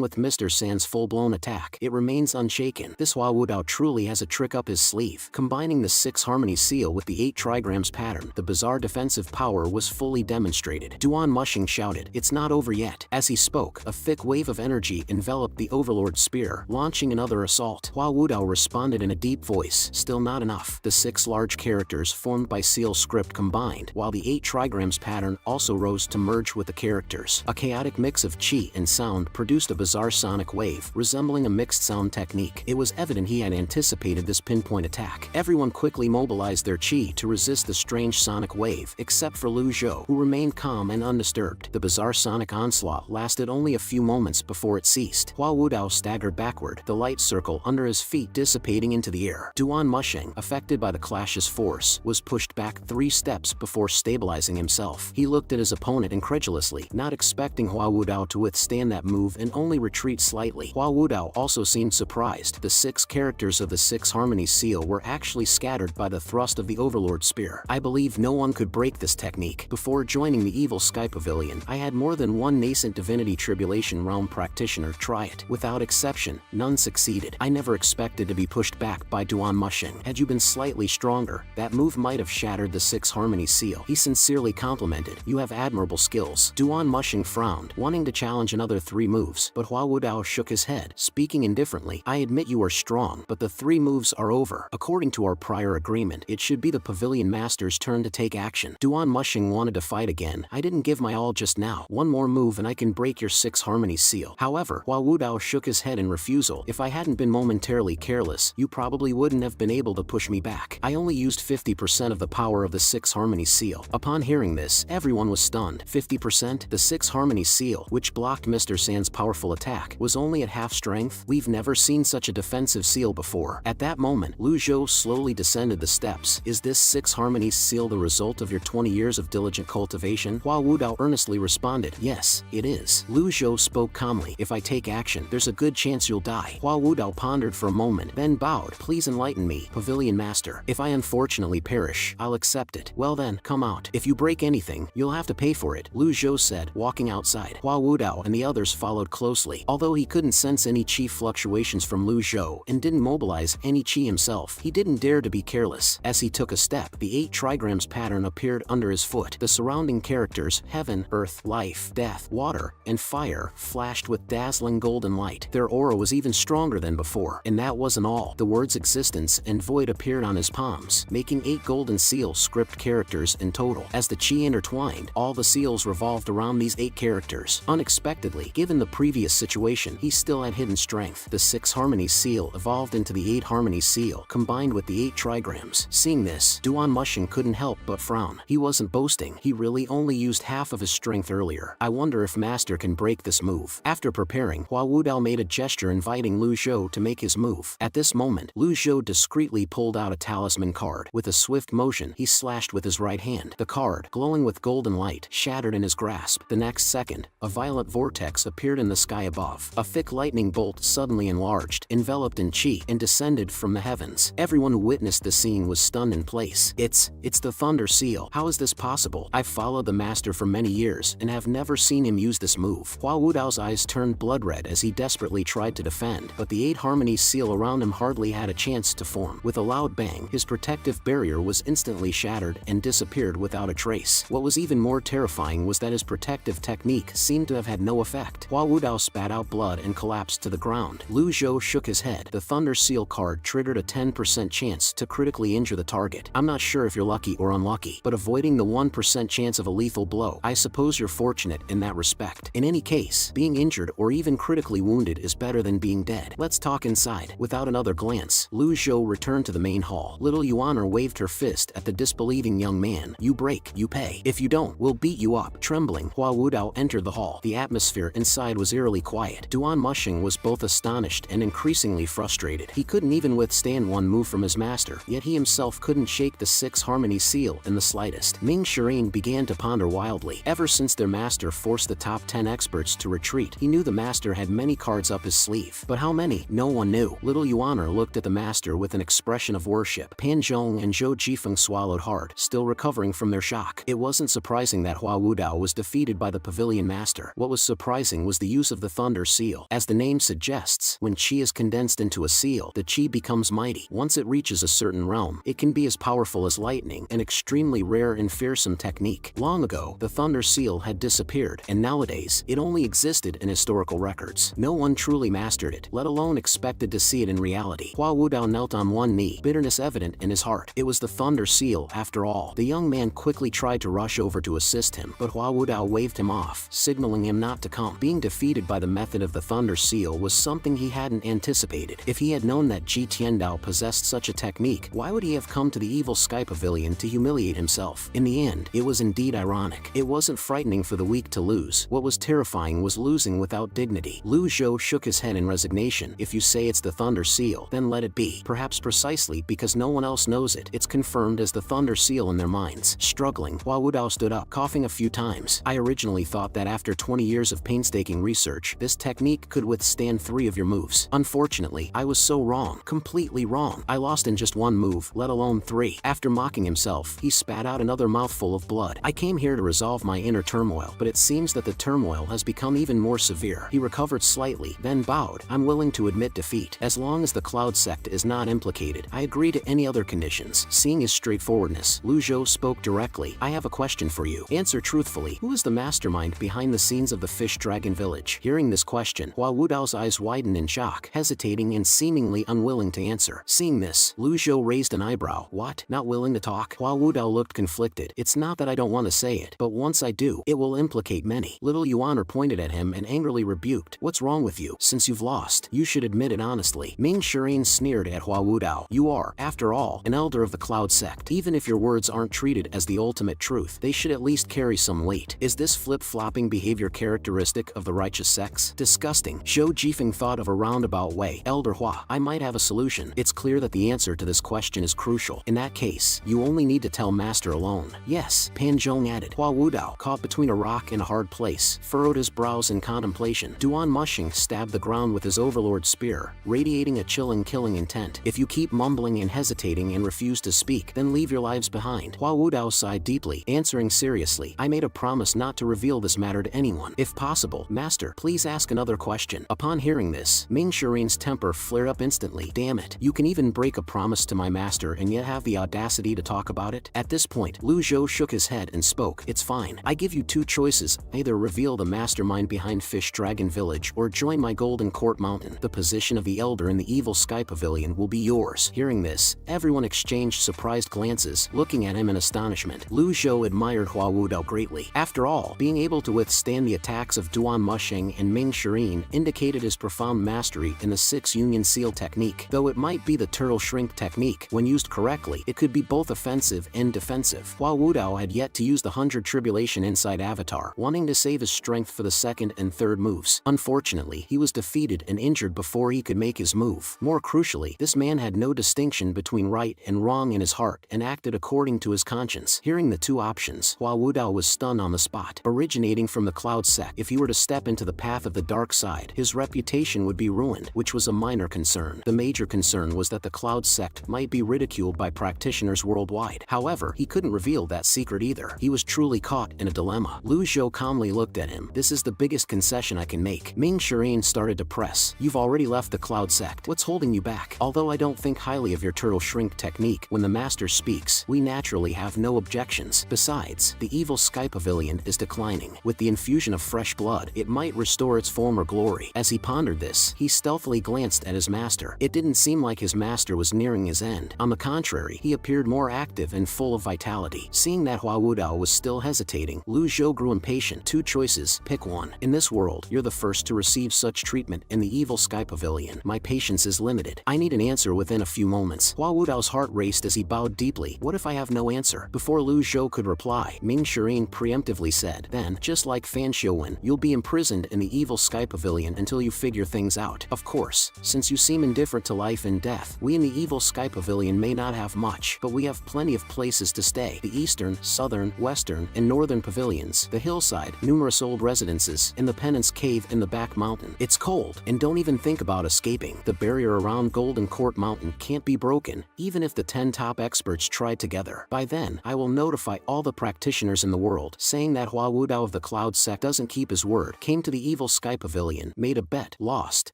with Mr. Sand's full-blown attack, it remains unshaken. This Hua Wudao truly has a trick up his sleeve. Combining the six harmony seal with the 8 trigrams pattern, the bizarre defensive power was fully demonstrated. Duan Mushing shouted, "It's not over yet." As he spoke, a thick wave of energy enveloped the Overlord spear, launching another assault. Hua Wudao responded in a deep voice, "Still not enough." The 6 large characters formed by seal script combined, while the 8 trigrams pattern also rose to merge with the characters. A chaotic mix of chi and sound produced a bizarre sonic wave, resembling a mixed sound technique. It was evident he had anticipated this pinpoint attack. Everyone quickly mobilized their chi to resist the strange sonic wave, except for Lu Zhou, who remained calm and undisturbed. The bizarre sonic onslaught lasted only a few moments before it ceased. Hua Wudao staggered backward, the light circle under his feet dissipating into the air. Duan Mushing, affected by the clash's force, was pushed back 3 steps before stabilizing himself. He looked at his opponent incredulously, not expecting Hua Wudao to withstand that move and only retreat slightly. Hua Wudao also seemed surprised. The 6 characters of the 6 harmony seal were actually scattered by the thrust of the Overlord spear. I believe no one could break this technique. Before joining the Evil Sky Pavilion, I had more than one nascent Divinity Tribulation Realm practitioner try it. Without exception, none succeeded. I never expected to be pushed back by Duan Mushing. Had you been slightly stronger, that move might have shattered the 6 harmony seal. He sincerely complimented, "You have admirable skills." Duan Mushing frowned, wanting to challenge another 3 moves, but Hua Wudao shook his head, speaking indifferently, "I admit you are strong, but the 3 moves are over. According to our prior agreement, it should be the Pavilion Master's turn to take action." Duan Mushing wanted to fight again. "I didn't give my all just now. One more move and I can break your 6 harmony seal." However, Hua Wudao shook his head in refusal. "If I hadn't been momentarily careless, you probably wouldn't have been able to push me back. I only used 50% of the power of the 6 harmony seal." Upon hearing this, everyone was stunned. 50%? The 6 harmony seal, which blocked Mr. Sand's powerful attack, was only at half strength? We've never seen such a defensive seal before. At that moment, Lu Zhou slowly descended the steps. "Is this 6 harmony seal the result of your 20 years of diligent cultivation?" Hua Wudao earnestly responded, "Yes, it is." Lu Zhou spoke calmly, "If I take action, there's a good chance you'll die." Hua Wudao pondered for a moment, then bowed. "Please enlighten me, Pavilion Master. If I unfortunately perish, I'll accept it." "Well then, come out. If you break anything, you'll have to pay for it," Lu Zhou said, walking outside. Hua Wudao and the others followed closely. Although he couldn't sense any chi fluctuations from Lu Zhou and didn't mobilize any chi himself, he didn't dare to be careless. As he took a step, the 8 trigrams pattern appeared under his foot. The surrounding characters, heaven, earth, life, death, water, and fire, flashed with dazzling golden light. Their aura was even stronger than before. And that wasn't all. The words existence and void appeared on his palms, making 8 golden seal script characters in total. As the chi intertwined, all the seals revolved around these 8 characters. Unexpectedly, given the previous situation, he still had hidden strength. The 6 harmony seal evolved into the 8 harmony seal, combined with the 8 trigrams. Seeing this, Duan Mushing couldn't help but frown. He wasn't boasting. He really only used half of his strength earlier. "I wonder if Master can break this move." After preparing, Hua Wudao made a gesture inviting Lu Zhou to make his move. At this moment, Lu Zhou discreetly pulled out a talisman card. With a swift motion, he slashed with his right hand. The card, glowing with golden light, shattered in his grasp. The next second, a violent vortex appeared in the sky above. A thick lightning bolt suddenly enlarged, enveloped in chi, and descended from the heavens. Everyone who witnessed the scene was stunned in place. It's the Thunder Seal. How is this possible? I've followed the Master for many years and have never seen him use this move. Hua Wudao's eyes turned blood red as he desperately tried to defend, but the 8 harmony seal around him hardly had a chance to form. With a loud bang, his protective barrier was instantly shattered and disappeared without a trace. What was even more terrifying was that his protective technique seemed to have had no effect. Hua Wudao spat out blood and collapsed to the ground. Lu Zhou shook his head. The Thunder Seal card triggered a 10% chance to critically injure the target. "I'm not sure if you're lucky or unlucky, but avoiding the 1% chance of a lethal blow, I suppose you're fortunate in that respect. In any case, being injured or even critically wounded is better than being dead. Let's talk inside." Without another glance, Lu Zhou returned to the main hall. Little Yuan'er waved her fist at the disbelieving young man. "You break, you pay. If you don't, we'll beat you up." Trembling, Hua Wudao entered the hall. The atmosphere inside was eerily quiet. Duan Mushing was both astonished and increasingly frustrated. He couldn't even withstand one move from his master, yet he himself couldn't shake the 6 harmony seal in the slightest. Ming Shirin began to ponder wildly. Ever since their master forced the top 10 experts to retreat, he knew the master had many cards up his sleeve. But how many? No one knew. Little Yuan'er looked at the master with an expression of worship. Pan Zhong and Zhou Jifeng swallowed hard, still recovering from their shock. It wasn't surprising that Hua Wudao was defeated by the pavilion master. What was surprising was the use of the thunder seal. As the name suggests, when qi is condensed into a seal, the qi becomes mighty. Once it reaches a certain realm, it can be as powerful as lightning, an extremely rare and fearsome technique. Long ago, the thunder seal had disappeared, and nowadays, it only existed in historical records. No one truly mastered it, let alone expected to see it in reality. Hua Wudao knelt on one knee, bitterness evident in his heart. It was the thunder seal, after all. The young man quickly tried to rush over to assist him, but Hua Wudao waved him off, signaling him not to come. Being defeated by the method of the thunder seal was something he hadn't anticipated. If he had known that Ji Tiandao possessed such a technique, why would he have come to the evil sky pavilion to humiliate himself? In the end, it was indeed ironic. It wasn't frightening for the weak to lose. What was terrifying was losing without dignity. Lu Zhou shook his head in resignation. If you say it's the thunder seal, then let it be. Perhaps precisely because no one else knows it, it's confirmed as the thunder seal in their minds. Struggling, Hua Wudao stood up, coughing a few times. I originally thought that after 20 years of painstaking research, this technique could withstand 3 of your moves. Unfortunately, I was so wrong. Completely wrong. I lost in just 1 move, let alone 3. After mocking himself, he spat out another mouthful of blood. I came here to resolve my inner turmoil, but it seems that the turmoil has become even more severe. He recovered slightly, then bowed. I'm willing to admit defeat. As long as the Cloud Sect is not implicated, I agree to any other conditions. Seeing his straightforwardness, Lu Zhou spoke directly. I have a question for you. Answer truthfully. Who is the mastermind behind the scenes of the Fish Dragon Village? Hearing this question, Hua Wudao's eyes widened in shock, hesitating and seemingly unwilling to answer. Seeing this, Lu Zhou raised an eyebrow. What? Not willing to talk? Hua Wudao looked conflicted. It's not that I don't want to say it, but once I do, it will implicate many. Little Yuaner pointed at him and angrily rebuked. What's wrong with you? Since you've lost, you should admit it honestly. Ming Shirin sneered at Hua Wudao. You are, after all, an elder of the Cloud Sect. Even if your words aren't treated as the ultimate truth, they should at least carry some weight. Is this flip-flopping behavior characteristic of the righteous sects? Disgusting. Zhou Jifeng thought of a roundabout way. Elder Hua, I might have a solution. It's clear that the answer to this question is crucial. In that case, you only need to tell Master alone. Yes, Pan Zhong added. Hua Wudao, caught between a rock and a hard place, furrowed his brows in contemplation. Duan Mushing stabbed the ground with his overlord spear, radiating a chilling killing intent. If you keep mumbling and hesitating and refuse to speak, then leave your lives behind. Hua Wudao sighed deeply, answering seriously. I made a promise not to reveal this matter to anyone. If possible, Master, please ask another question. Upon hearing this, Ming Shirin's temper flared up instantly. Damn it. You can even break a promise to my master and yet have the audacity to talk about it? At this point, Lu Zhou shook his head and spoke. It's fine. I give you 2 choices. Either reveal the mastermind behind Fish Dragon Village or join my Golden Court Mountain. The position of the elder in the evil sky pavilion will be yours. Hearing this, everyone exchanged surprised glances, looking at him in astonishment. Lu Zhou admired Hua Wudao greatly. After all, being able to withstand the attacks of Duan Mushing and Ming Shirin indicated his profound mastery in the 6 Union Seal technique. Though it might be the turtle shrink technique, when used correctly, it could be both offensive and defensive. Hua Wudao had yet to use the 100 Tribulation Inside Avatar, wanting to save his strength for the 2nd and 3rd moves. Unfortunately, he was defeated and injured before he could make his move. More crucially, this man had no distinction between right and wrong in his heart and acted according to his conscience. Hearing the 2 options, Hua Wudao was stunned on the spot. Originating from the Cloud Sect, if he were to step into the path of the dark side, his reputation would be ruined, which was a minor concern. The major concern was that the Cloud Sect might be ridiculed by practitioners worldwide. However, he couldn't reveal that secret either. He was truly caught in a dilemma. Lu Zhou calmly looked at him. This is the biggest concession I can make. Ming Shirin started to press. You've already left the Cloud Sect. What's holding you back? Although I don't think highly of your turtle shrink technique, when the master speaks, we naturally have no objections. Besides, the evil sky pavilion is declining. With the infusion of fresh blood, it might restore its former glory. As he pondered this, he stealthily glanced at his master. It didn't seem like his master was nearing his end. On the contrary, he appeared more active and full of vitality. Seeing that Hua Wudao was still hesitating, Lu Zhou grew impatient. 2 choices. Pick one. In this world, you're the first to receive such treatment in the evil sky pavilion. My patience is limited. I need an answer within a few moments. Hua Wudao's heart raced as he bowed deeply. What if I have no answer? Before Lu Zhou could reply, Ming Shirin preemptively said, then, just like Fan Xiuwen, you'll be imprisoned in the evil sky pavilion until you figure things out. Of course, since you seem indifferent to life and death, we in the evil sky pavilion may not have much, but we have plenty of places to stay. The eastern, southern, western, and northern pavilions, the hillside, numerous old residences, and the penance cave in the back mountain. It's cold, and don't even think about escaping. The barrier around Golden Golden Court Mountain can't be broken, even if the 10 top experts tried together. By then, I will notify all the practitioners in the world, saying that Hua Wudao of the Cloud Sect doesn't keep his word, came to the evil Sky Pavilion, made a bet, lost,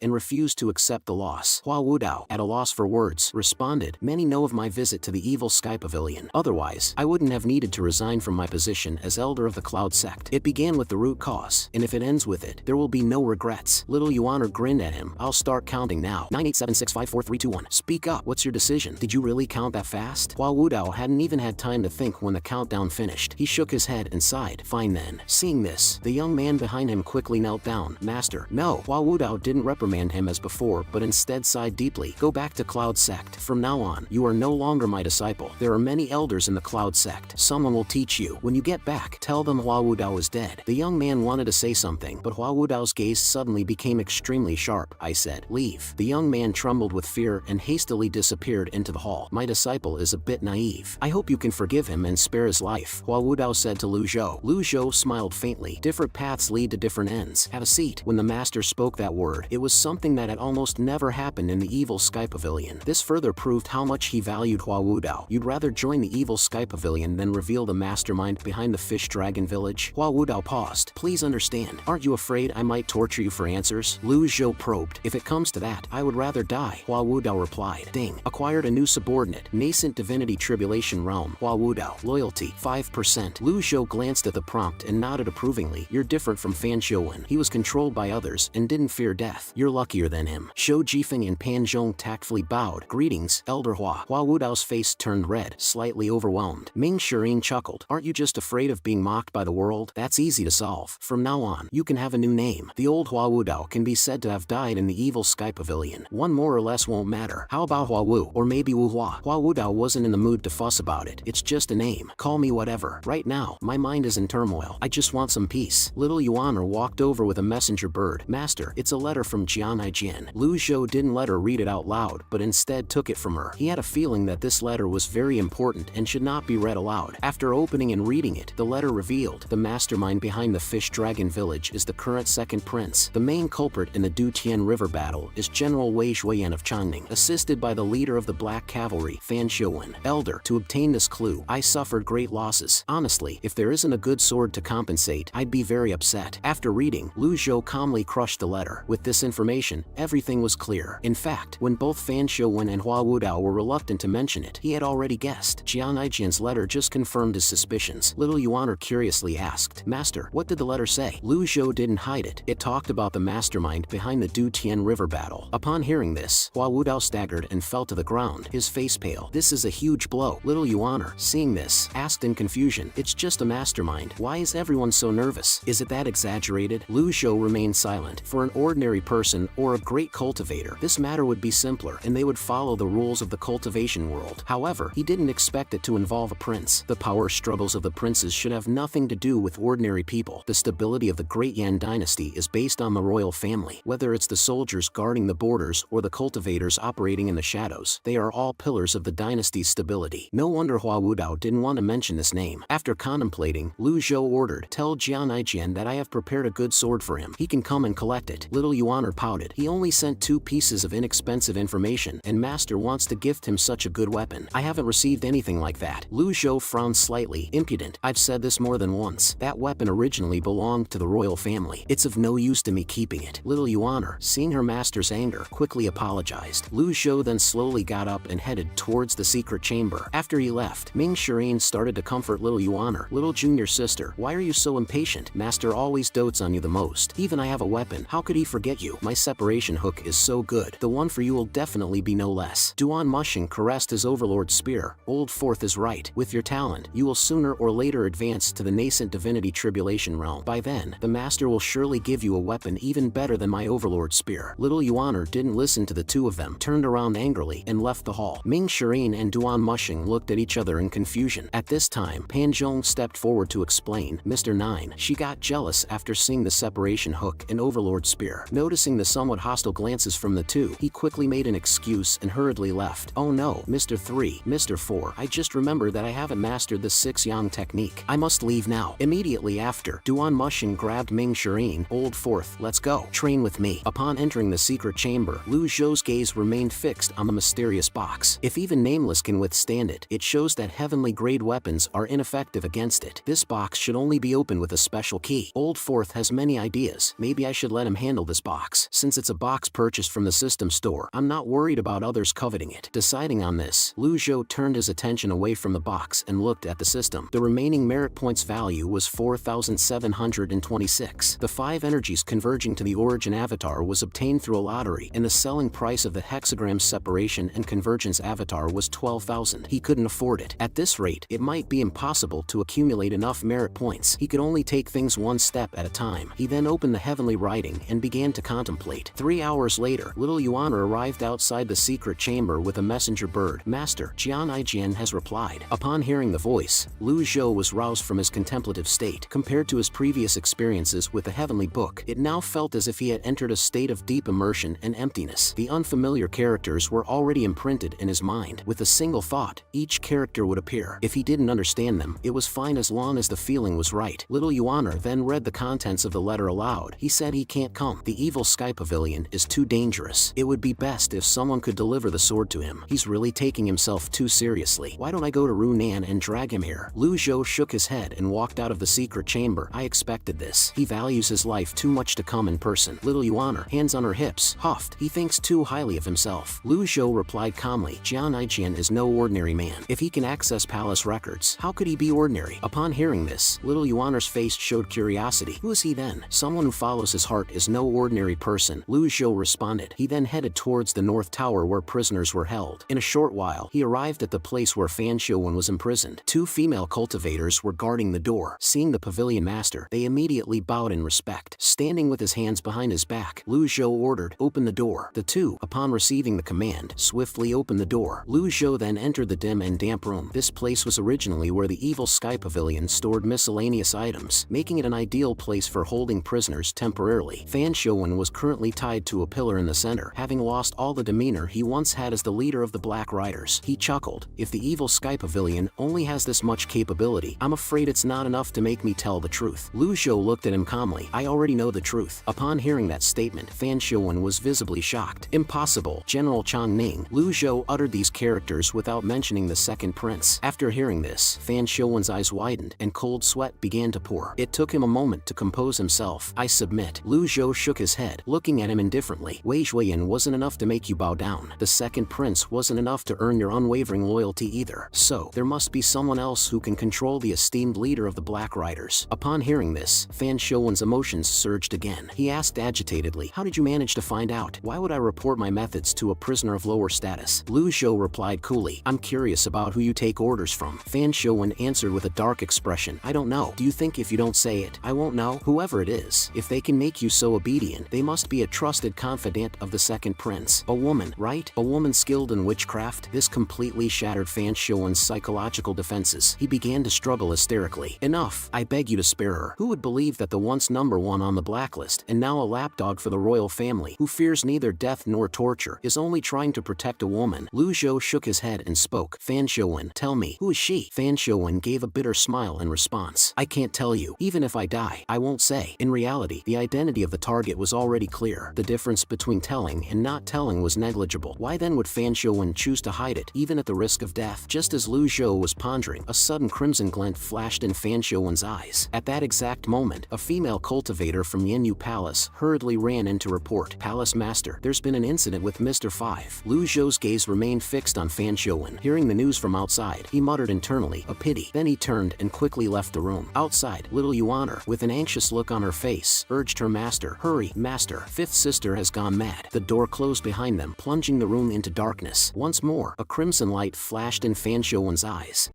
and refused to accept the loss. Hua Wudao, at a loss for words, responded, many know of my visit to the evil Sky Pavilion. Otherwise, I wouldn't have needed to resign from my position as elder of the Cloud Sect. It began with the root cause, and if it ends with it, there will be no regrets. Little Yuan grinned at him. I'll start counting now. 987654321. Speak up. What's your decision? Did you really count that fast? Hua Wudao hadn't even had time to think when the countdown finished. He shook his head and sighed. Fine then. Seeing this, the young man behind him quickly knelt down. Master, no. Hua Wudao didn't reprimand him as before, but instead sighed deeply. Go back to Cloud Sect. From now on, you are no longer my disciple. There are many elders in the Cloud Sect. Someone will teach you. When you get back, tell them Hua Wudao is dead. The young man wanted to say something, but Hua Wudao's gaze suddenly became extremely sharp. I said, leave. The young man trembled with fear and hastily disappeared into the hall. My disciple is a bit naive. I hope you can forgive him and spare his life, Hua Wudao said to Lu Zhou. Lu Zhou smiled faintly. Different paths lead to different ends. Have a seat. When the master spoke that word, it was something that had almost never happened in the evil Sky Pavilion. This further proved how much he valued Hua Wudao. You'd rather join the evil Sky Pavilion than reveal the mastermind behind the Fish Dragon Village? Hua Wudao paused. Please understand. Aren't you afraid I might torture you for answers? Lu Zhou probed. If it comes to that, I would rather die, Hua Wudao replied. Ding. Acquired a new subordinate. Nascent Divinity Tribulation Realm. Hua Wudao. Loyalty. 5%. Lu Zhou glanced at the prompt and nodded approvingly. You're different from Fan Zhouwen. He was controlled by others and didn't fear death. You're luckier than him. Shou Jifeng and Pan Zhong tactfully bowed. Greetings, Elder Hua. Hua Wudao's face turned red, slightly overwhelmed. Ming Shirin chuckled. Aren't you just afraid of being mocked by the world? That's easy to solve. From now on, you can have a new name. The old Hua Wudao can be said to have died in the evil Sky Pavilion. One more or less won't matter. How about Hua Wu? Or maybe Wu Hua? Hua Wudao wasn't in the mood to fuss about it. It's just a name. Call me whatever. Right now, my mind is in turmoil. I just want some peace. Little Yuaner walked over with a messenger bird. Master, it's a letter from Jianai Jian. Lu Zhou didn't let her read it out loud, but instead took it from her. He had a feeling that this letter was very important and should not be read aloud. After opening and reading it, the letter revealed the mastermind behind the Fish Dragon Village is the current second prince. The main culprit in the Dutian River battle is General Wei Zhuoyan of Changning, assisted by the leader of the Black Cavalry, Fan Zhouwen. Elder, to obtain this clue, I suffered great losses. Honestly, if there isn't a good sword to compensate, I'd be very upset. After reading, Lu Zhou calmly crushed the letter. With this information, everything was clear. In fact, when both Fan Zhouwen and Hua Wudao were reluctant to mention it, he had already guessed. Jianai Jian's letter just confirmed his suspicions. Little Yuaner curiously asked, Master, what did the letter say? Lu Zhou didn't hide it. It talked about the mastermind behind the Dutian River battle. Upon hearing this, Hua Wudao staggered and fell to the ground, his face pale. This is a huge blow. Little Yuaner, seeing this, asked in confusion, it's just a mastermind. Why is everyone so nervous? Is it that exaggerated? Lu Zhou remained silent. For an ordinary person or a great cultivator, this matter would be simpler and they would follow the rules of the cultivation world. However, he didn't expect it to involve a prince. The power struggles of the princes should have nothing to do with ordinary people. The stability of the Great Yan dynasty is based on the royal family. Whether it's the soldiers guarding the borders or the cultivators operating in the shadows, they are all pillars of the dynasty's stability. No wonder Hua Wudao didn't want to mention this name. After contemplating, Lu Zhou ordered, tell Jianai Jian that I have prepared a good sword for him. He can come and collect it. Little Yuaner pouted. He only sent 2 pieces of inexpensive information, and Master wants to gift him such a good weapon. I haven't received anything like that. Lu Zhou frowned slightly. Impudent. I've said this more than once. That weapon originally belonged to the royal family. It's of no use to me keeping it. Little Yuaner, seeing her master's anger, quickly apologized. Lu Zhou then slowly got up and headed towards the secret chamber. After he left, Ming Shirin started to comfort little Yuaner. Little junior sister, why are you so impatient? Master always dotes on you the most. Even I have a weapon. How could he forget you? My separation hook is so good. The one for you will definitely be no less. Duan Mushing caressed his overlord's spear. Old Fourth is right. With your talent, you will sooner or later advance to the nascent divinity tribulation realm. By then, the master will surely give you a weapon even better than my overlord's spear. Little Yuaner didn't listen to the two of them, turned around angrily, and left the hall. Ming Shirin and Duan Mushing looked at each other in confusion. At this time, Pan Zhong stepped forward to explain, Mr. Nine, she got jealous after seeing the separation hook and overlord spear. Noticing the somewhat hostile glances from the two, he quickly made an excuse and hurriedly left. Oh no, Mr. 3, Mr. 4, I just remembered that I haven't mastered the 6 Yang technique. I must leave now. Immediately after, Duan Mushing grabbed Ming Shirin. Old Fourth, let's go. Train with me. Upon entering the secret chamber, Lu Zhou's gaze gaze remained fixed on the mysterious box. If even Nameless can withstand it, it shows that heavenly-grade weapons are ineffective against it. This box should only be opened with a special key. Old Fourth has many ideas. Maybe I should let him handle this box. Since it's a box purchased from the system store, I'm not worried about others coveting it. Deciding on this, Lu Zhou turned his attention away from the box and looked at the system. The remaining merit points value was 4,726. The 5 energies converging to the origin avatar was obtained through a lottery, and the selling price of the hexagram separation and convergence avatar was 12,000. He couldn't afford it. At this rate, it might be impossible to accumulate enough merit points. He could only take things one step at a time. He then opened the heavenly writing and began to contemplate. 3 hours later, little Yuan arrived outside the secret chamber with a messenger bird. Master, Jian Aijian has replied. Upon hearing the voice, Lu Zhou was roused from his contemplative state. Compared to his previous experiences with the heavenly book, it now felt as if he had entered a state of deep immersion and emptiness. The unfamiliar characters were already imprinted in his mind. With a single thought, each character would appear. If he didn't understand them, it was fine as long as the feeling was right. Little Yuaner then read the contents of the letter aloud. He said he can't come. The evil sky pavilion is too dangerous. It would be best if someone could deliver the sword to him. He's really taking himself too seriously. Why don't I go to Runan and drag him here? Lu Zhou shook his head and walked out of the secret chamber. I expected this. He values his life too much to come in person. Little Yuaner, hands on her hips, huffed. He thinks too highly of himself. Lu Zhou replied calmly. Jian Aijian is no ordinary man. If he can access palace records, how could he be ordinary? Upon hearing this, little Yuaner's face showed curiosity. Who is he then? Someone who follows his heart is no ordinary person, Lu Zhou responded. He then headed towards the north tower where prisoners were held. In a short while, he arrived at the place where Fan Xiuwen was imprisoned. 2 female cultivators were guarding the door. Seeing the pavilion master, they immediately bowed in respect. Standing with his hands behind his back, Lu Zhou ordered, "Open the door." The 2, upon receiving the command, swiftly opened the door. Lu Zhou then entered the dim and damp room. This place was originally where the evil sky pavilion stored miscellaneous items, making it an ideal place for holding prisoners temporarily. Fan Xiuwen was currently tied to a pillar in the center, having lost all the demeanor he once had as the leader of the Black Riders. He chuckled. If the evil sky pavilion only has this much capability, I'm afraid it's not enough to make me tell the truth. Lu Zhou looked at him calmly. I already know the truth. Upon hearing that statement, Fan Xiuwen was visibly shocked. Impossible. General Chang Ning. Lu Zhou uttered these characters without mentioning the second prince. After hearing this, Fan Xiuwen's eyes widened and cold sweat began to pour. It took him a moment to compose himself. I submit. Lu Zhou shook his head, looking at him indifferently. Wei Zhuoyan wasn't enough to make you bow down. The second prince wasn't enough to earn your unwavering loyalty either. So, there must be someone else who can control the esteemed leader of the Black Riders. Upon hearing this, Fan Xiuwen's emotions surged again. He asked agitatedly, how did you manage to find out? Why would I report my methods to a prisoner of lower status? Lu Zhou replied coolly, I'm curious about who you take orders from. Fan Xiuwen answered with a dark expression, I don't know. Do you think if you don't say it, I won't know? Whoever it is, if they can make you so obedient, they must be a trusted confidant of the second prince. A woman, right? A woman skilled in witchcraft? This completely shattered Fan Xiuwen's psychological defenses. He began to struggle hysterically. Enough. I beg you to spare her. Who would believe that the once #1 on the blacklist, and now a lapdog for the royal family, who fears neither death nor torture, is only trying to protect a woman? Lu Zhou shook his head and spoke. Fan Xiuwen, tell me, who is she? Fan Xiuwen gave a bitter smile in response. I can't tell you. Even if I die, I won't say. In reality, the identity of the target was already clear. The difference between telling and not telling was negligible. Why then would Fan Xiuwen choose to hide it, even at the risk of death? Just as Lu Zhou was pondering, a sudden crimson glint flashed in Fan Xiuwen's eyes. At that exact moment, a female cultivator from Yinyu Palace hurriedly ran in to report. Palace Master, there's been an incident with Mr. 5. Lu Zhou's gaze remained fixed on Fan Xiuwen. Hearing the news from outside, he muttered internally, a pity. Then he turned and quickly left the room. Outside, little Yuaner, with an anxious look on her face, urged her master, hurry, master, 5th sister has gone mad. The door closed behind them, plunging the room into darkness. Once more, a crimson light flashed in Fan Xiuwen's eyes.